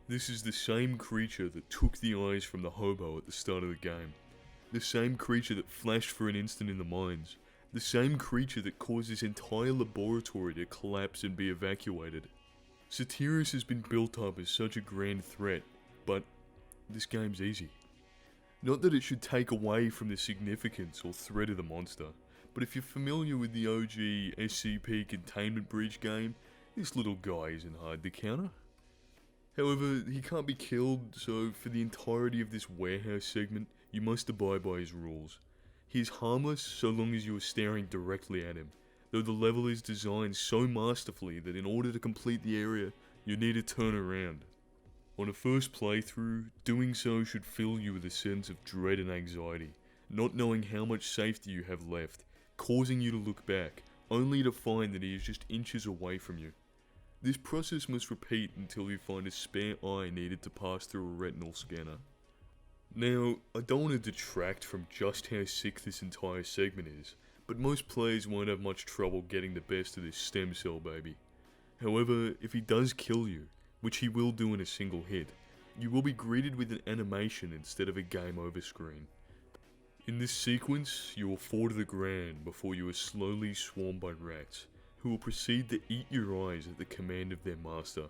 This is the same creature that took the eyes from the hobo at the start of the game. The same creature that flashed for an instant in the mines. The same creature that caused this entire laboratory to collapse and be evacuated. Satiris has been built up as such a grand threat, but this game's easy. Not that it should take away from the significance or threat of the monster, but if you're familiar with the OG SCP Containment Breach game, this little guy isn't hard to counter. However, he can't be killed, so for the entirety of this warehouse segment, you must abide by his rules. He is harmless so long as you are staring directly at him, though the level is designed so masterfully that in order to complete the area, you need to turn around. On a first playthrough, doing so should fill you with a sense of dread and anxiety, not knowing how much safety you have left, causing you to look back, only to find that he is just inches away from you. This process must repeat until you find a spare eye needed to pass through a retinal scanner. Now, I don't want to detract from just how sick this entire segment is, but most players won't have much trouble getting the best of this stem cell baby. However, if he does kill you, which he will do in a single hit, you will be greeted with an animation instead of a game over screen. In this sequence, you will fall to the ground before you are slowly swarmed by rats, who will proceed to eat your eyes at the command of their master.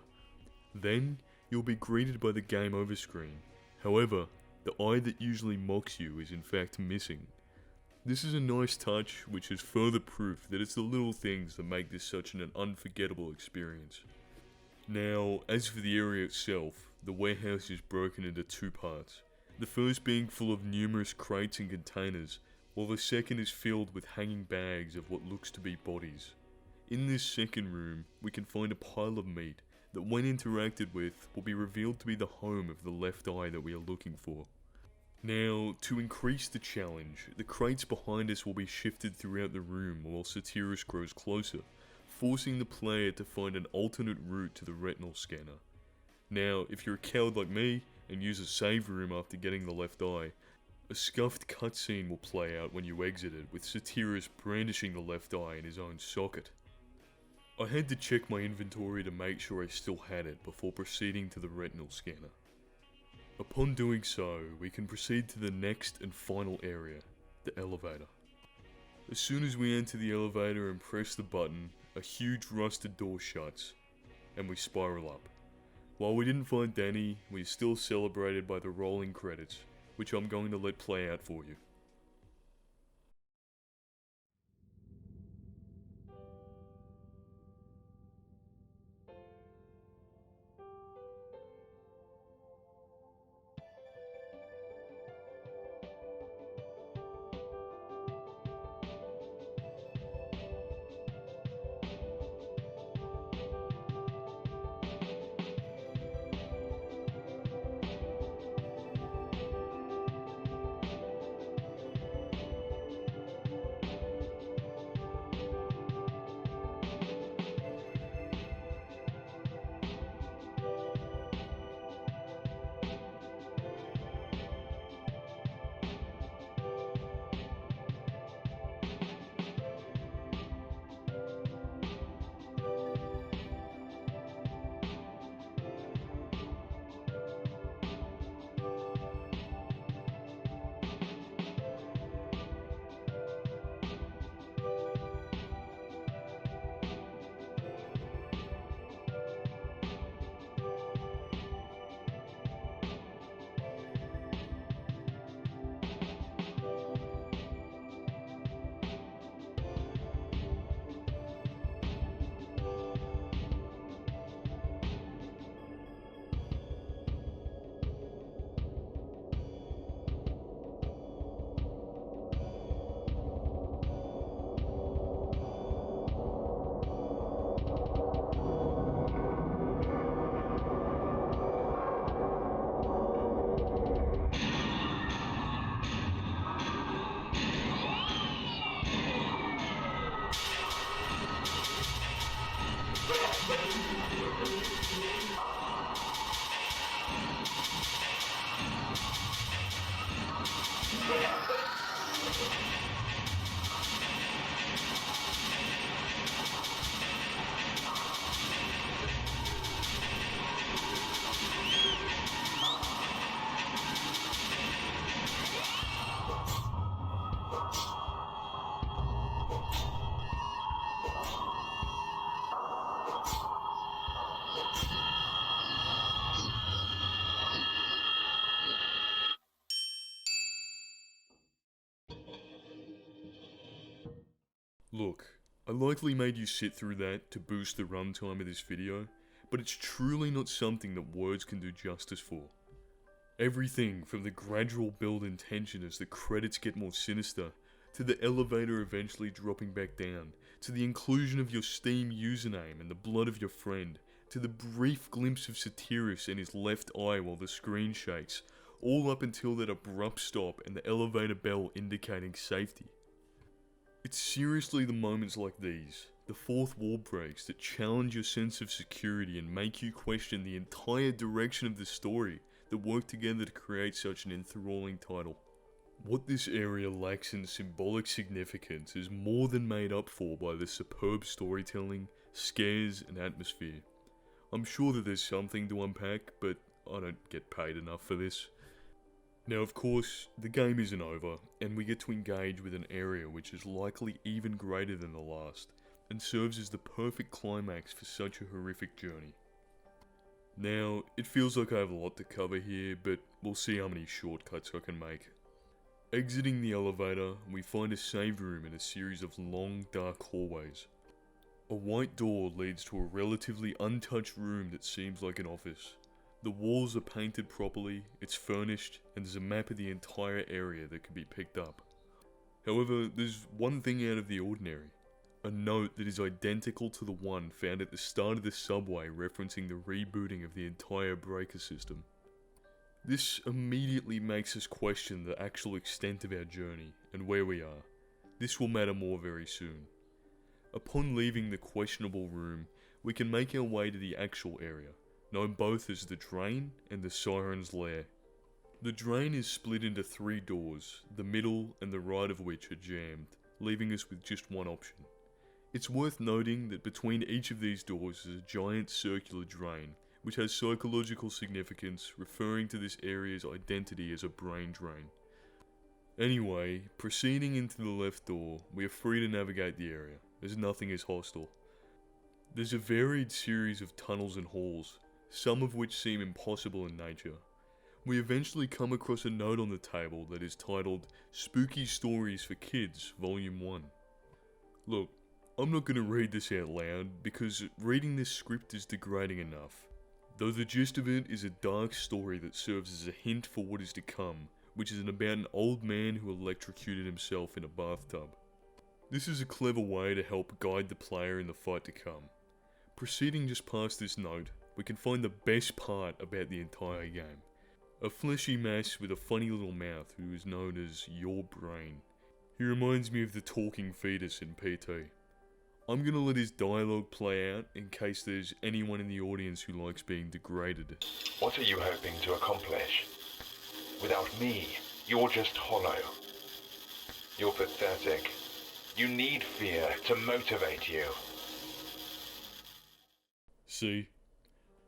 Then, you'll be greeted by the game over screen. However, the eye that usually mocks you is in fact missing. This is a nice touch, which is further proof that it's the little things that make this such an unforgettable experience. Now, as for the area itself, the warehouse is broken into two parts. The first being full of numerous crates and containers, while the second is filled with hanging bags of what looks to be bodies. In this second room, we can find a pile of meat, that when interacted with will be revealed to be the home of the left eye that we are looking for. Now, to increase the challenge, the crates behind us will be shifted throughout the room while Satiris grows closer, forcing the player to find an alternate route to the retinal scanner. Now, if you're a coward like me and use a save room after getting the left eye, a scuffed cutscene will play out when you exit it, with Satiris brandishing the left eye in his own socket. I had to check my inventory to make sure I still had it before proceeding to the retinal scanner. Upon doing so, we can proceed to the next and final area, the elevator. As soon as we enter the elevator and press the button, a huge rusted door shuts, and we spiral up. While we didn't find Danny, we are still celebrated by the rolling credits, which I'm going to let play out for you. Look, I likely made you sit through that to boost the runtime of this video, but it's truly not something that words can do justice for. Everything from the gradual build in tension as the credits get more sinister, to the elevator eventually dropping back down, to the inclusion of your Steam username and the blood of your friend, to the brief glimpse of Satiris and his left eye while the screen shakes, all up until that abrupt stop and the elevator bell indicating safety. It's seriously the moments like these, the fourth wall breaks, that challenge your sense of security and make you question the entire direction of the story that work together to create such an enthralling title. What this area lacks in symbolic significance is more than made up for by the superb storytelling, scares, and atmosphere. I'm sure that there's something to unpack, but I don't get paid enough for this. Now of course, the game isn't over, and we get to engage with an area which is likely even greater than the last, and serves as the perfect climax for such a horrific journey. Now, it feels like I have a lot to cover here, but we'll see how many shortcuts I can make. Exiting the elevator, we find a save room in a series of long, dark hallways. A white door leads to a relatively untouched room that seems like an office. The walls are painted properly, it's furnished, and there's a map of the entire area that can be picked up. However, there's one thing out of the ordinary. A note that is identical to the one found at the start of the subway referencing the rebooting of the entire breaker system. This immediately makes us question the actual extent of our journey and where we are. This will matter more very soon. Upon leaving the questionable room, we can make our way to the actual area, known both as the Drain and the Siren's Lair. The Drain is split into 3 doors, the middle and the right of which are jammed, leaving us with just one option. It's worth noting that between each of these doors is a giant circular drain, which has psychological significance, referring to this area's identity as a brain drain. Anyway, proceeding into the left door, we are free to navigate the area, as nothing is hostile. There's a varied series of tunnels and halls, some of which seem impossible in nature. We eventually come across a note on the table that is titled Spooky Stories for Kids, Volume 1. Look, I'm not going to read this out loud because reading this script is degrading enough, though the gist of it is a dark story that serves as a hint for what is to come, which is about an old man who electrocuted himself in a bathtub. This is a clever way to help guide the player in the fight to come. Proceeding just past this note, we can find the best part about the entire game. A fleshy mass with a funny little mouth who is known as Your Brain. He reminds me of the talking fetus in PT. I'm gonna let his dialogue play out in case there's anyone in the audience who likes being degraded. What are you hoping to accomplish? Without me, you're just hollow. You're pathetic. You need fear to motivate you. See?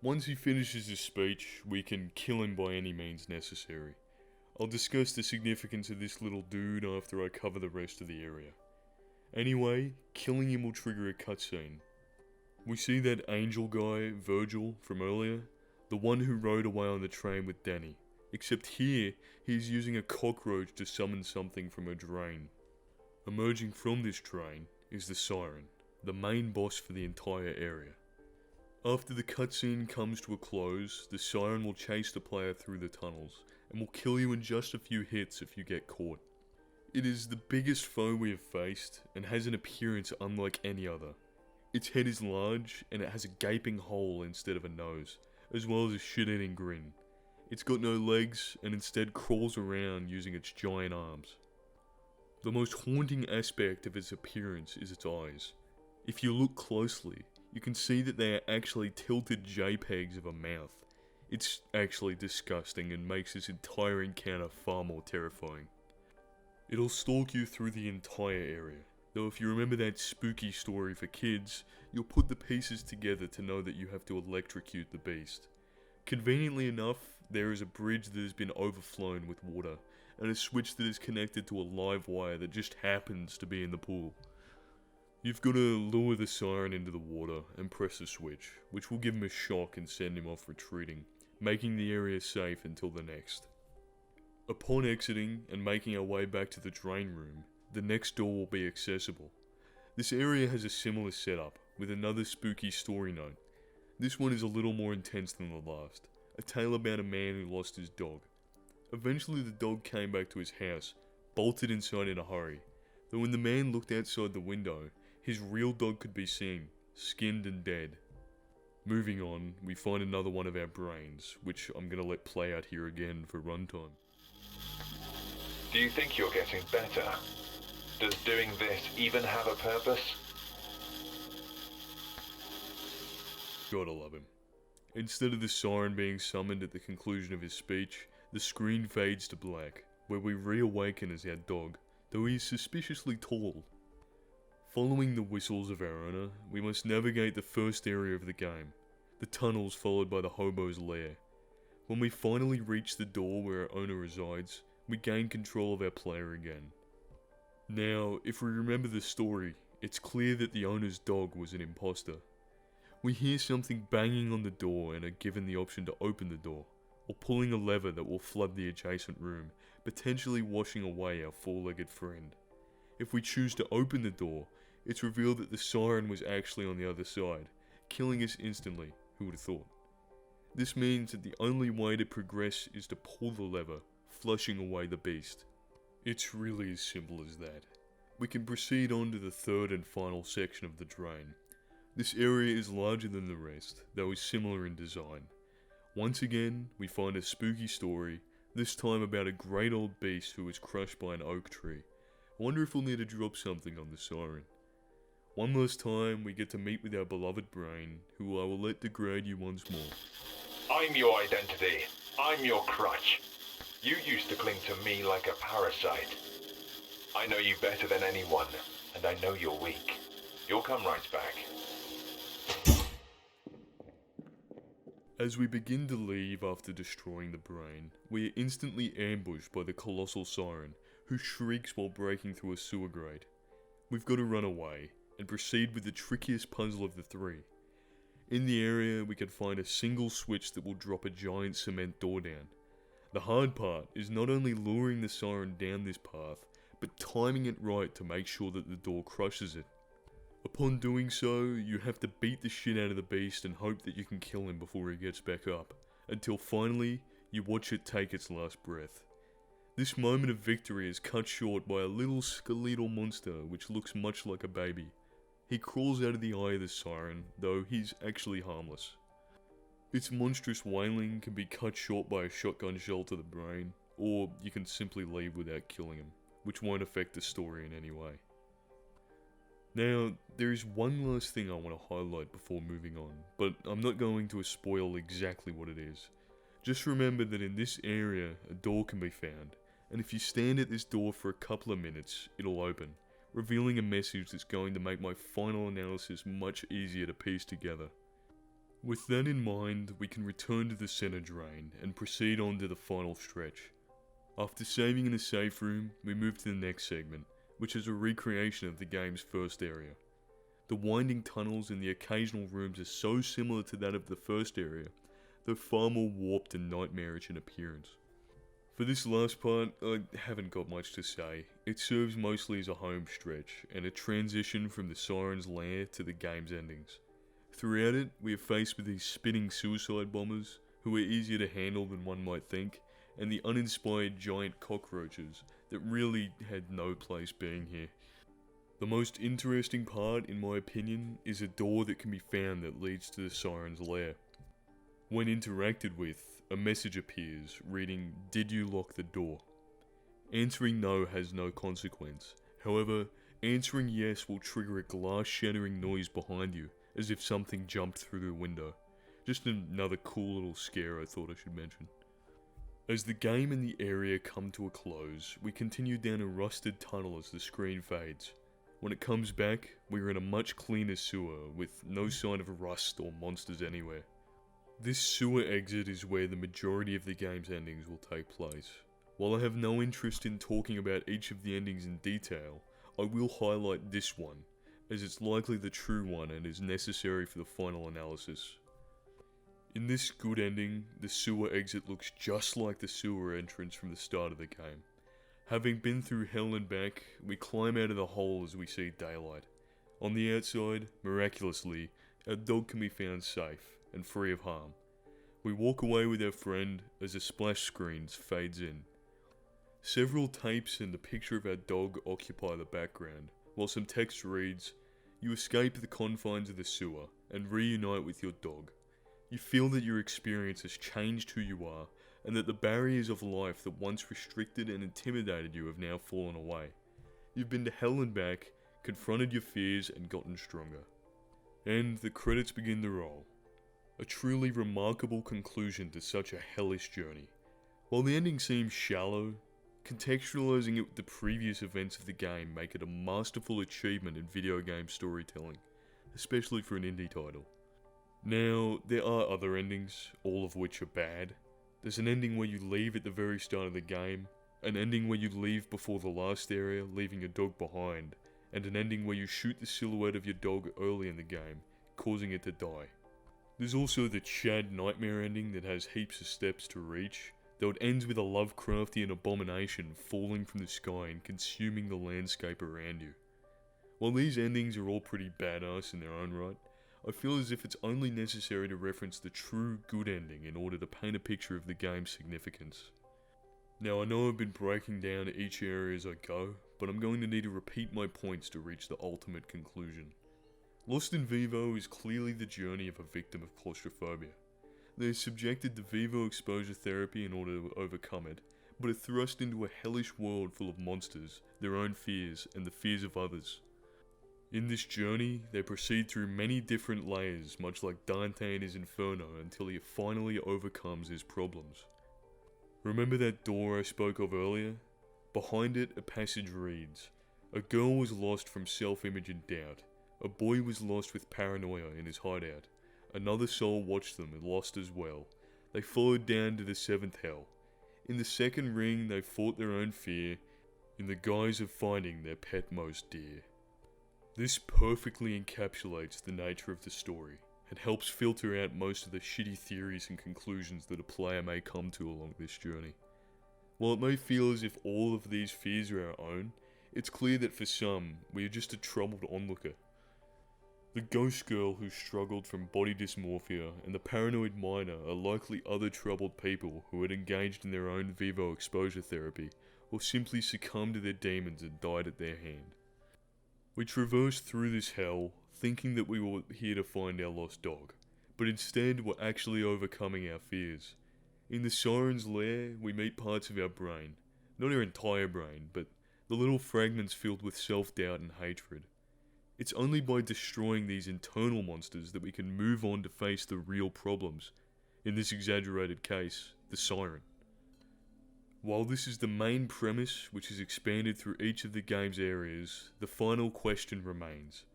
Once he finishes his speech, we can kill him by any means necessary. I'll discuss the significance of this little dude after I cover the rest of the area. Anyway, killing him will trigger a cutscene. We see that angel guy, Virgil, from earlier, the one who rode away on the train with Danny, except here, he's using a cockroach to summon something from a drain. Emerging from this drain is the Siren, the main boss for the entire area. After the cutscene comes to a close, the Siren will chase the player through the tunnels, and will kill you in just a few hits if you get caught. It is the biggest foe we have faced, and has an appearance unlike any other. Its head is large, and it has a gaping hole instead of a nose, as well as a shit-eating grin. It's got no legs, and instead crawls around using its giant arms. The most haunting aspect of its appearance is its eyes. If you look closely, you can see that they are actually tilted JPEGs of a mouth. It's actually disgusting and makes this entire encounter far more terrifying. It'll stalk you through the entire area, though if you remember that spooky story for kids, you'll put the pieces together to know that you have to electrocute the beast. Conveniently enough, there is a bridge that has been overflown with water, and a switch that is connected to a live wire that just happens to be in the pool. You've got to lure the Siren into the water and press the switch, which will give him a shock and send him off retreating, making the area safe until the next. Upon exiting and making our way back to the drain room, the next door will be accessible. This area has a similar setup, with another spooky story note. This one is a little more intense than the last, a tale about a man who lost his dog. Eventually the dog came back to his house, bolted inside in a hurry, though when the man looked outside the window, his real dog could be seen, skinned and dead. Moving on, we find another one of our brains, which I'm gonna let play out here again for runtime. Do you think you're getting better? Does doing this even have a purpose? Gotta love him. Instead of the Siren being summoned at the conclusion of his speech, the screen fades to black, where we reawaken as our dog, though he is suspiciously tall. Following the whistles of our owner, we must navigate the first area of the game, the tunnels followed by the hobo's lair. When we finally reach the door where our owner resides, we gain control of our player again. Now, if we remember the story, it's clear that the owner's dog was an imposter. We hear something banging on the door and are given the option to open the door, or pulling a lever that will flood the adjacent room, potentially washing away our four-legged friend. If we choose to open the door, it's revealed that the Siren was actually on the other side, killing us instantly, who would have thought. This means that the only way to progress is to pull the lever, flushing away the beast. It's really as simple as that. we can proceed on to the third and final section of the drain. This area is larger than the rest, though is similar in design. Once again, we find a spooky story, this time about a great old beast who was crushed by an oak tree. I wonder if we'll need to drop something on the Siren. One last time, we get to meet with our beloved brain, who I will let degrade you once more. I'm your identity. I'm your crutch. You used to cling to me like a parasite. I know you better than anyone, and I know you're weak. You'll come right back. As we begin to leave after destroying the brain, we are instantly ambushed by the colossal Siren, who shrieks while breaking through a sewer grate. We've got to run away, and proceed with the trickiest puzzle of the three. In the area, we can find a single switch that will drop a giant cement door down. The hard part is not only luring the Siren down this path, but timing it right to make sure that the door crushes it. Upon doing so, you have to beat the shit out of the beast and hope that you can kill him before he gets back up, until finally, you watch it take its last breath. This moment of victory is cut short by a little skeletal monster which looks much like a baby. He crawls out of the eye of the Siren, though he's actually harmless. Its monstrous wailing can be cut short by a shotgun shell to the brain, or you can simply leave without killing him, which won't affect the story in any way. Now, there is one last thing I want to highlight before moving on, but I'm not going to spoil exactly what it is. Just remember that in this area, a door can be found, and if you stand at this door for a couple of minutes, it'll open, revealing a message that's going to make my final analysis much easier to piece together. With that in mind, we can return to the center drain and proceed on to the final stretch. After saving in a safe room, we move to the next segment, which is a recreation of the game's first area. The winding tunnels and the occasional rooms are so similar to that of the first area, though far more warped and nightmarish in appearance. For this last part, I haven't got much to say. It serves mostly as a home stretch, and a transition from the Siren's lair to the game's endings. Throughout it, we are faced with these spinning suicide bombers, who are easier to handle than one might think, and the uninspired giant cockroaches that really had no place being here. The most interesting part, in my opinion, is a door that can be found that leads to the Siren's lair. When interacted with, a message appears reading, "Did you lock the door?" Answering no has no consequence. However, answering yes will trigger a glass shattering noise behind you, as if something jumped through the window. Just another cool little scare I thought I should mention. As the game and the area come to a close, we continue down a rusted tunnel as the screen fades. When it comes back, we are in a much cleaner sewer with no sign of rust or monsters anywhere. This sewer exit is where the majority of the game's endings will take place. While I have no interest in talking about each of the endings in detail, I will highlight this one, as it's likely the true one and is necessary for the final analysis. In this good ending, the sewer exit looks just like the sewer entrance from the start of the game. Having been through hell and back, we climb out of the hole as we see daylight. On the outside, miraculously, our dog can be found safe and free of harm. We walk away with our friend as a splash screen fades in. Several tapes and the picture of our dog occupy the background, while some text reads, "You escape the confines of the sewer and reunite with your dog. You feel that your experience has changed who you are, and that the barriers of life that once restricted and intimidated you have now fallen away. You've been to hell and back, confronted your fears, and gotten stronger." And the credits begin to roll. A truly remarkable conclusion to such a hellish journey. While the ending seems shallow, contextualizing it with the previous events of the game make it a masterful achievement in video game storytelling, especially for an indie title. Now, there are other endings, all of which are bad. There's an ending where you leave at the very start of the game, an ending where you leave before the last area, leaving your dog behind, and an ending where you shoot the silhouette of your dog early in the game, causing it to die. There's also the Chad Nightmare ending that has heaps of steps to reach, though it ends with a Lovecraftian abomination falling from the sky and consuming the landscape around you. While these endings are all pretty badass in their own right, I feel as if it's only necessary to reference the true good ending in order to paint a picture of the game's significance. Now I know I've been breaking down each area as I go, but I'm going to need to repeat my points to reach the ultimate conclusion. Lost in Vivo is clearly the journey of a victim of claustrophobia. They are subjected to Vivo exposure therapy in order to overcome it, but are thrust into a hellish world full of monsters, their own fears, and the fears of others. In this journey, they proceed through many different layers, much like Dante in his Inferno, until he finally overcomes his problems. Remember that door I spoke of earlier? Behind it, a passage reads, "A girl was lost from self-image and doubt. A boy was lost with paranoia in his hideout. Another soul watched them and lost as well. They followed down to the seventh hell. In the second ring, they fought their own fear, in the guise of finding their pet most dear." This perfectly encapsulates the nature of the story, and helps filter out most of the shitty theories and conclusions that a player may come to along this journey. While it may feel as if all of these fears are our own, it's clear that for some, we are just a troubled onlooker. The ghost girl who struggled from body dysmorphia and the paranoid miner are likely other troubled people who had engaged in their own Vivo exposure therapy, or simply succumbed to their demons and died at their hand. We traversed through this hell, thinking that we were here to find our lost dog, but instead we're actually overcoming our fears. In the Siren's Lair, we meet parts of our brain, not our entire brain, but the little fragments filled with self-doubt and hatred. It's only by destroying these internal monsters that we can move on to face the real problems, in this exaggerated case, the Siren. While this is the main premise, which is expanded through each of the game's areas, the final question remains.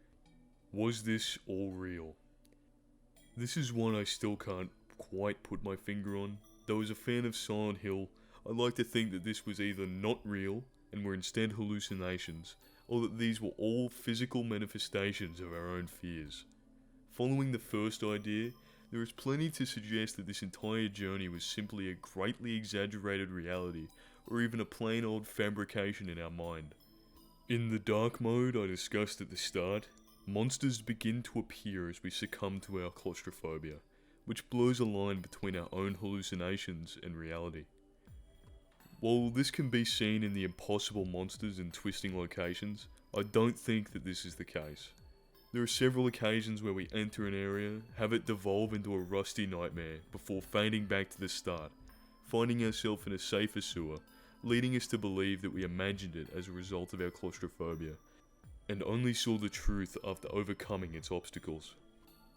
Was this all real? This is one I still can't quite put my finger on. Though as a fan of Silent Hill, I like to think that this was either not real, and were instead hallucinations, or that these were all physical manifestations of our own fears. Following the first idea, there is plenty to suggest that this entire journey was simply a greatly exaggerated reality, or even a plain old fabrication in our mind. In the dark mode I discussed at the start, monsters begin to appear as we succumb to our claustrophobia, which blurs a line between our own hallucinations and reality. While this can be seen in the impossible monsters and twisting locations, I don't think that this is the case. There are several occasions where we enter an area, have it devolve into a rusty nightmare before fading back to the start, finding ourselves in a safer sewer, leading us to believe that we imagined it as a result of our claustrophobia, and only saw the truth after overcoming its obstacles.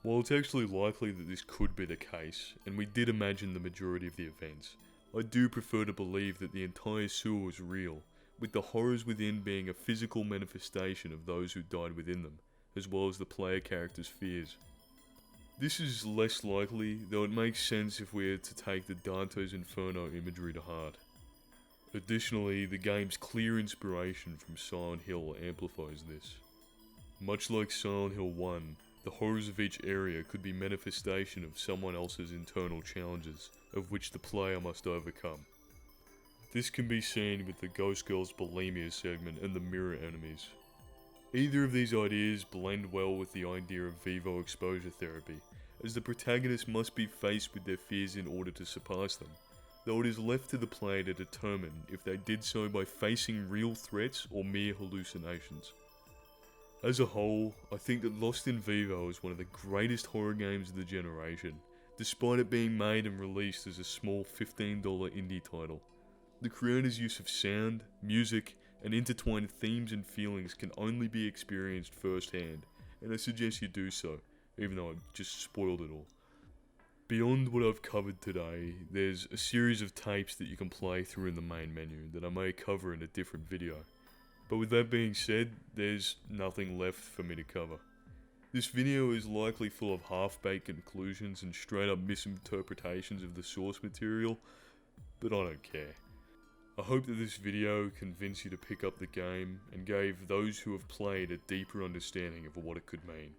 While it's actually likely that this could be the case, and we did imagine the majority of the events, I do prefer to believe that the entire sewer was real, with the horrors within being a physical manifestation of those who died within them, as well as the player character's fears. This is less likely, though it makes sense if we are to take the Dante's Inferno imagery to heart. Additionally, the game's clear inspiration from Silent Hill amplifies this. Much like Silent Hill 1, the horrors of each area could be manifestation of someone else's internal challenges, of which the player must overcome. This can be seen with the Ghost Girl's bulimia segment and the mirror enemies. Either of these ideas blend well with the idea of Vivo exposure therapy, as the protagonist must be faced with their fears in order to surpass them, though it is left to the player to determine if they did so by facing real threats or mere hallucinations. As a whole, I think that Lost in Vivo is one of the greatest horror games of the generation, despite it being made and released as a small $15 indie title. The creator's use of sound, music, and intertwined themes and feelings can only be experienced firsthand, and I suggest you do so, even though I've just spoiled it all. Beyond what I've covered today, there's a series of tapes that you can play through in the main menu that I may cover in a different video. But with that being said, there's nothing left for me to cover. This video is likely full of half-baked conclusions and straight up misinterpretations of the source material, but I don't care. I hope that this video convinced you to pick up the game and gave those who have played a deeper understanding of what it could mean.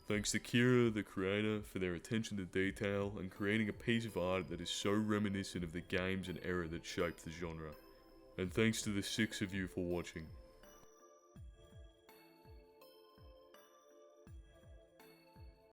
Thanks to Kira, the creator, for their attention to detail and creating a piece of art that is so reminiscent of the games and era that shaped the genre. And thanks to the 6 of you for watching.